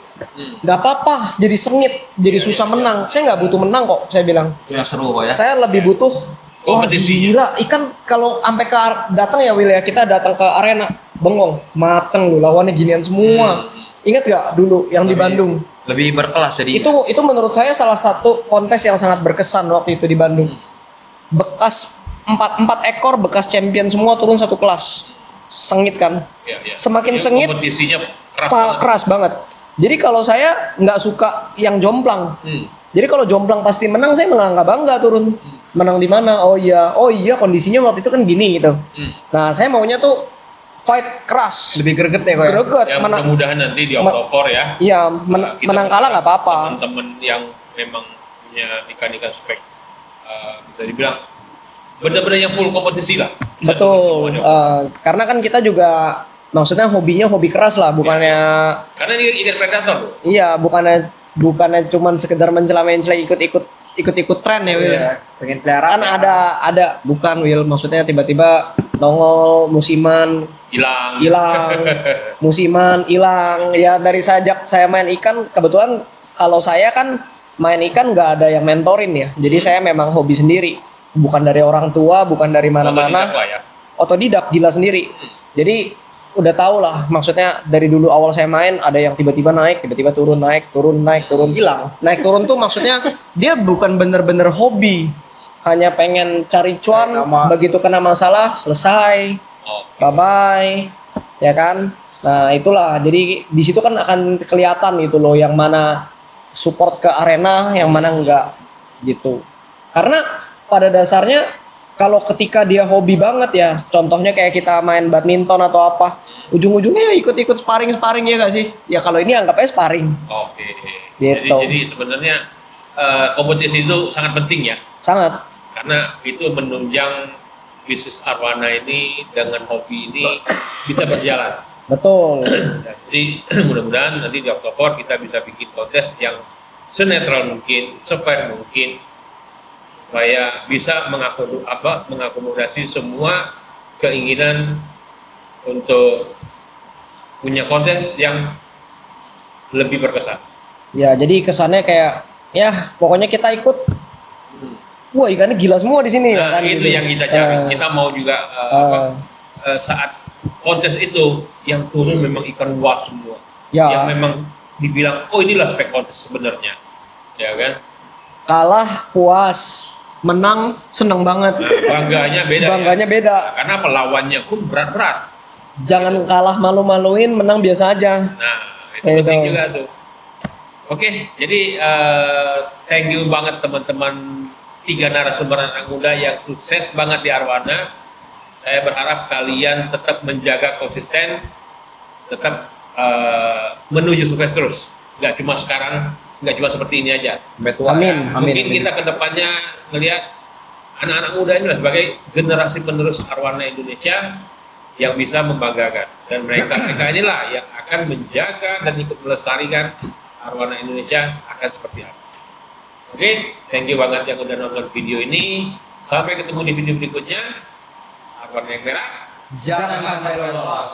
Gak apa-apa, jadi sengit, jadi susah menang. Saya nggak butuh menang kok, saya bilang. itu yang seru kok ya. Saya lebih butuh wah Kompetisi. gila, ikan kalau sampai ke datang ya Will ya, kita datang ke arena bengong, mateng lu lawannya ginian semua. Ingat gak dulu yang di Bandung? Lebih berkelas jadi. Itu menurut saya salah satu kontes yang sangat berkesan waktu itu di Bandung. Bekas empat ekor bekas champion semua turun satu kelas. Sengit kan? Ya, ya. Semakin Ini sengit, kompetisinya keras banget. keras banget. Jadi kalau saya nggak suka yang jomplang. Jadi kalau jomplang pasti menang, saya malah nggak bangga turun. Menang di mana? Oh iya kondisinya waktu itu kan gini gitu. Nah saya maunya tuh fight keras, Lebih greget ya kok ya. greget, Ya mudah-mudahan nanti di Oktober ya. iya Kita menang kalah nggak apa-apa. Teman-teman yang memang punya ikan-ikan spek bisa dibilang benar-benar yang full kompetisi lah. Bisa turun Betul. semuanya. Karena kan kita juga maksudnya hobinya hobi keras lah, bukannya Karena ini ikan predator loh. iya bukannya cuman sekedar mencela-mencela ikut-ikut ikut-ikut tren ya Will. Iya, pengen pelihara. Kan ada bukan Will, maksudnya tiba-tiba nongol musiman hilang, musiman hilang. Ya dari sejak saya main ikan, kebetulan kalau saya kan main ikan nggak ada yang mentorin ya. Jadi saya memang hobi sendiri, bukan dari orang tua, bukan dari Otodidak mana-mana. lah ya. Otodidak gila sendiri. Jadi udah tau lah, maksudnya dari dulu awal saya main ada yang tiba-tiba naik, tiba-tiba turun, naik, turun, naik, turun, Hilang. naik turun tuh maksudnya dia bukan bener-bener hobi, hanya pengen cari cuan, Nama. begitu kena masalah selesai, Oh, bye bye, ya kan. Nah itulah, jadi di situ kan akan kelihatan gitu loh, yang mana support ke arena, yang mana enggak gitu. Karena pada dasarnya kalau ketika dia hobi banget ya, contohnya kayak kita main badminton atau apa, ujung-ujungnya ya ikut-ikut sparring ya gak sih? Ya kalau ini anggapnya sparring. oke. Gitu. Jadi sebenarnya kompetisi itu sangat penting ya, Sangat. karena itu menunjang bisnis arwana ini dengan hobi ini bisa berjalan. Betul. Jadi mudah-mudahan nanti di Oktober kita bisa bikin kontes yang senetral mungkin, sefair mungkin, supaya bisa mengakomodasi semua keinginan untuk punya kontes yang lebih berkesan. Ya, jadi kesannya kayak ya pokoknya kita ikut. Wah, ikannya gila semua di sini. Nah, kan, itu gitu. yang kita cari. Eh, Kita mau juga saat kontes itu yang turun memang ikan luar semua. Ya. Yang memang dibilang, oh inilah spek kontes sebenarnya. Ya kan? kalah puas, menang seneng banget. Nah, bangganya beda. Bangganya ya. beda. Karena pelawannya pun berat-berat. Jangan kalah malu-maluin, menang biasa aja. Nah, itu Gitu. penting juga tuh. Oke, jadi thank you banget teman-teman 3 narasumber anak muda yang sukses banget di Arwana. Saya berharap kalian tetap menjaga konsisten, tetap menuju sukses terus. Nggak cuma sekarang, nggak cuma seperti ini aja. Amin, amin. Mungkin kita kedepannya ngelihat anak-anak muda ini sebagai generasi penerus Arwana Indonesia yang bisa membanggakan, dan mereka inilah yang akan menjaga dan ikut melestarikan Arwana Indonesia akan seperti apa. Oke, thank you banget yang udah nonton video ini. Sampai ketemu di video berikutnya. Arwana yang merah. Jangan sampai lolos.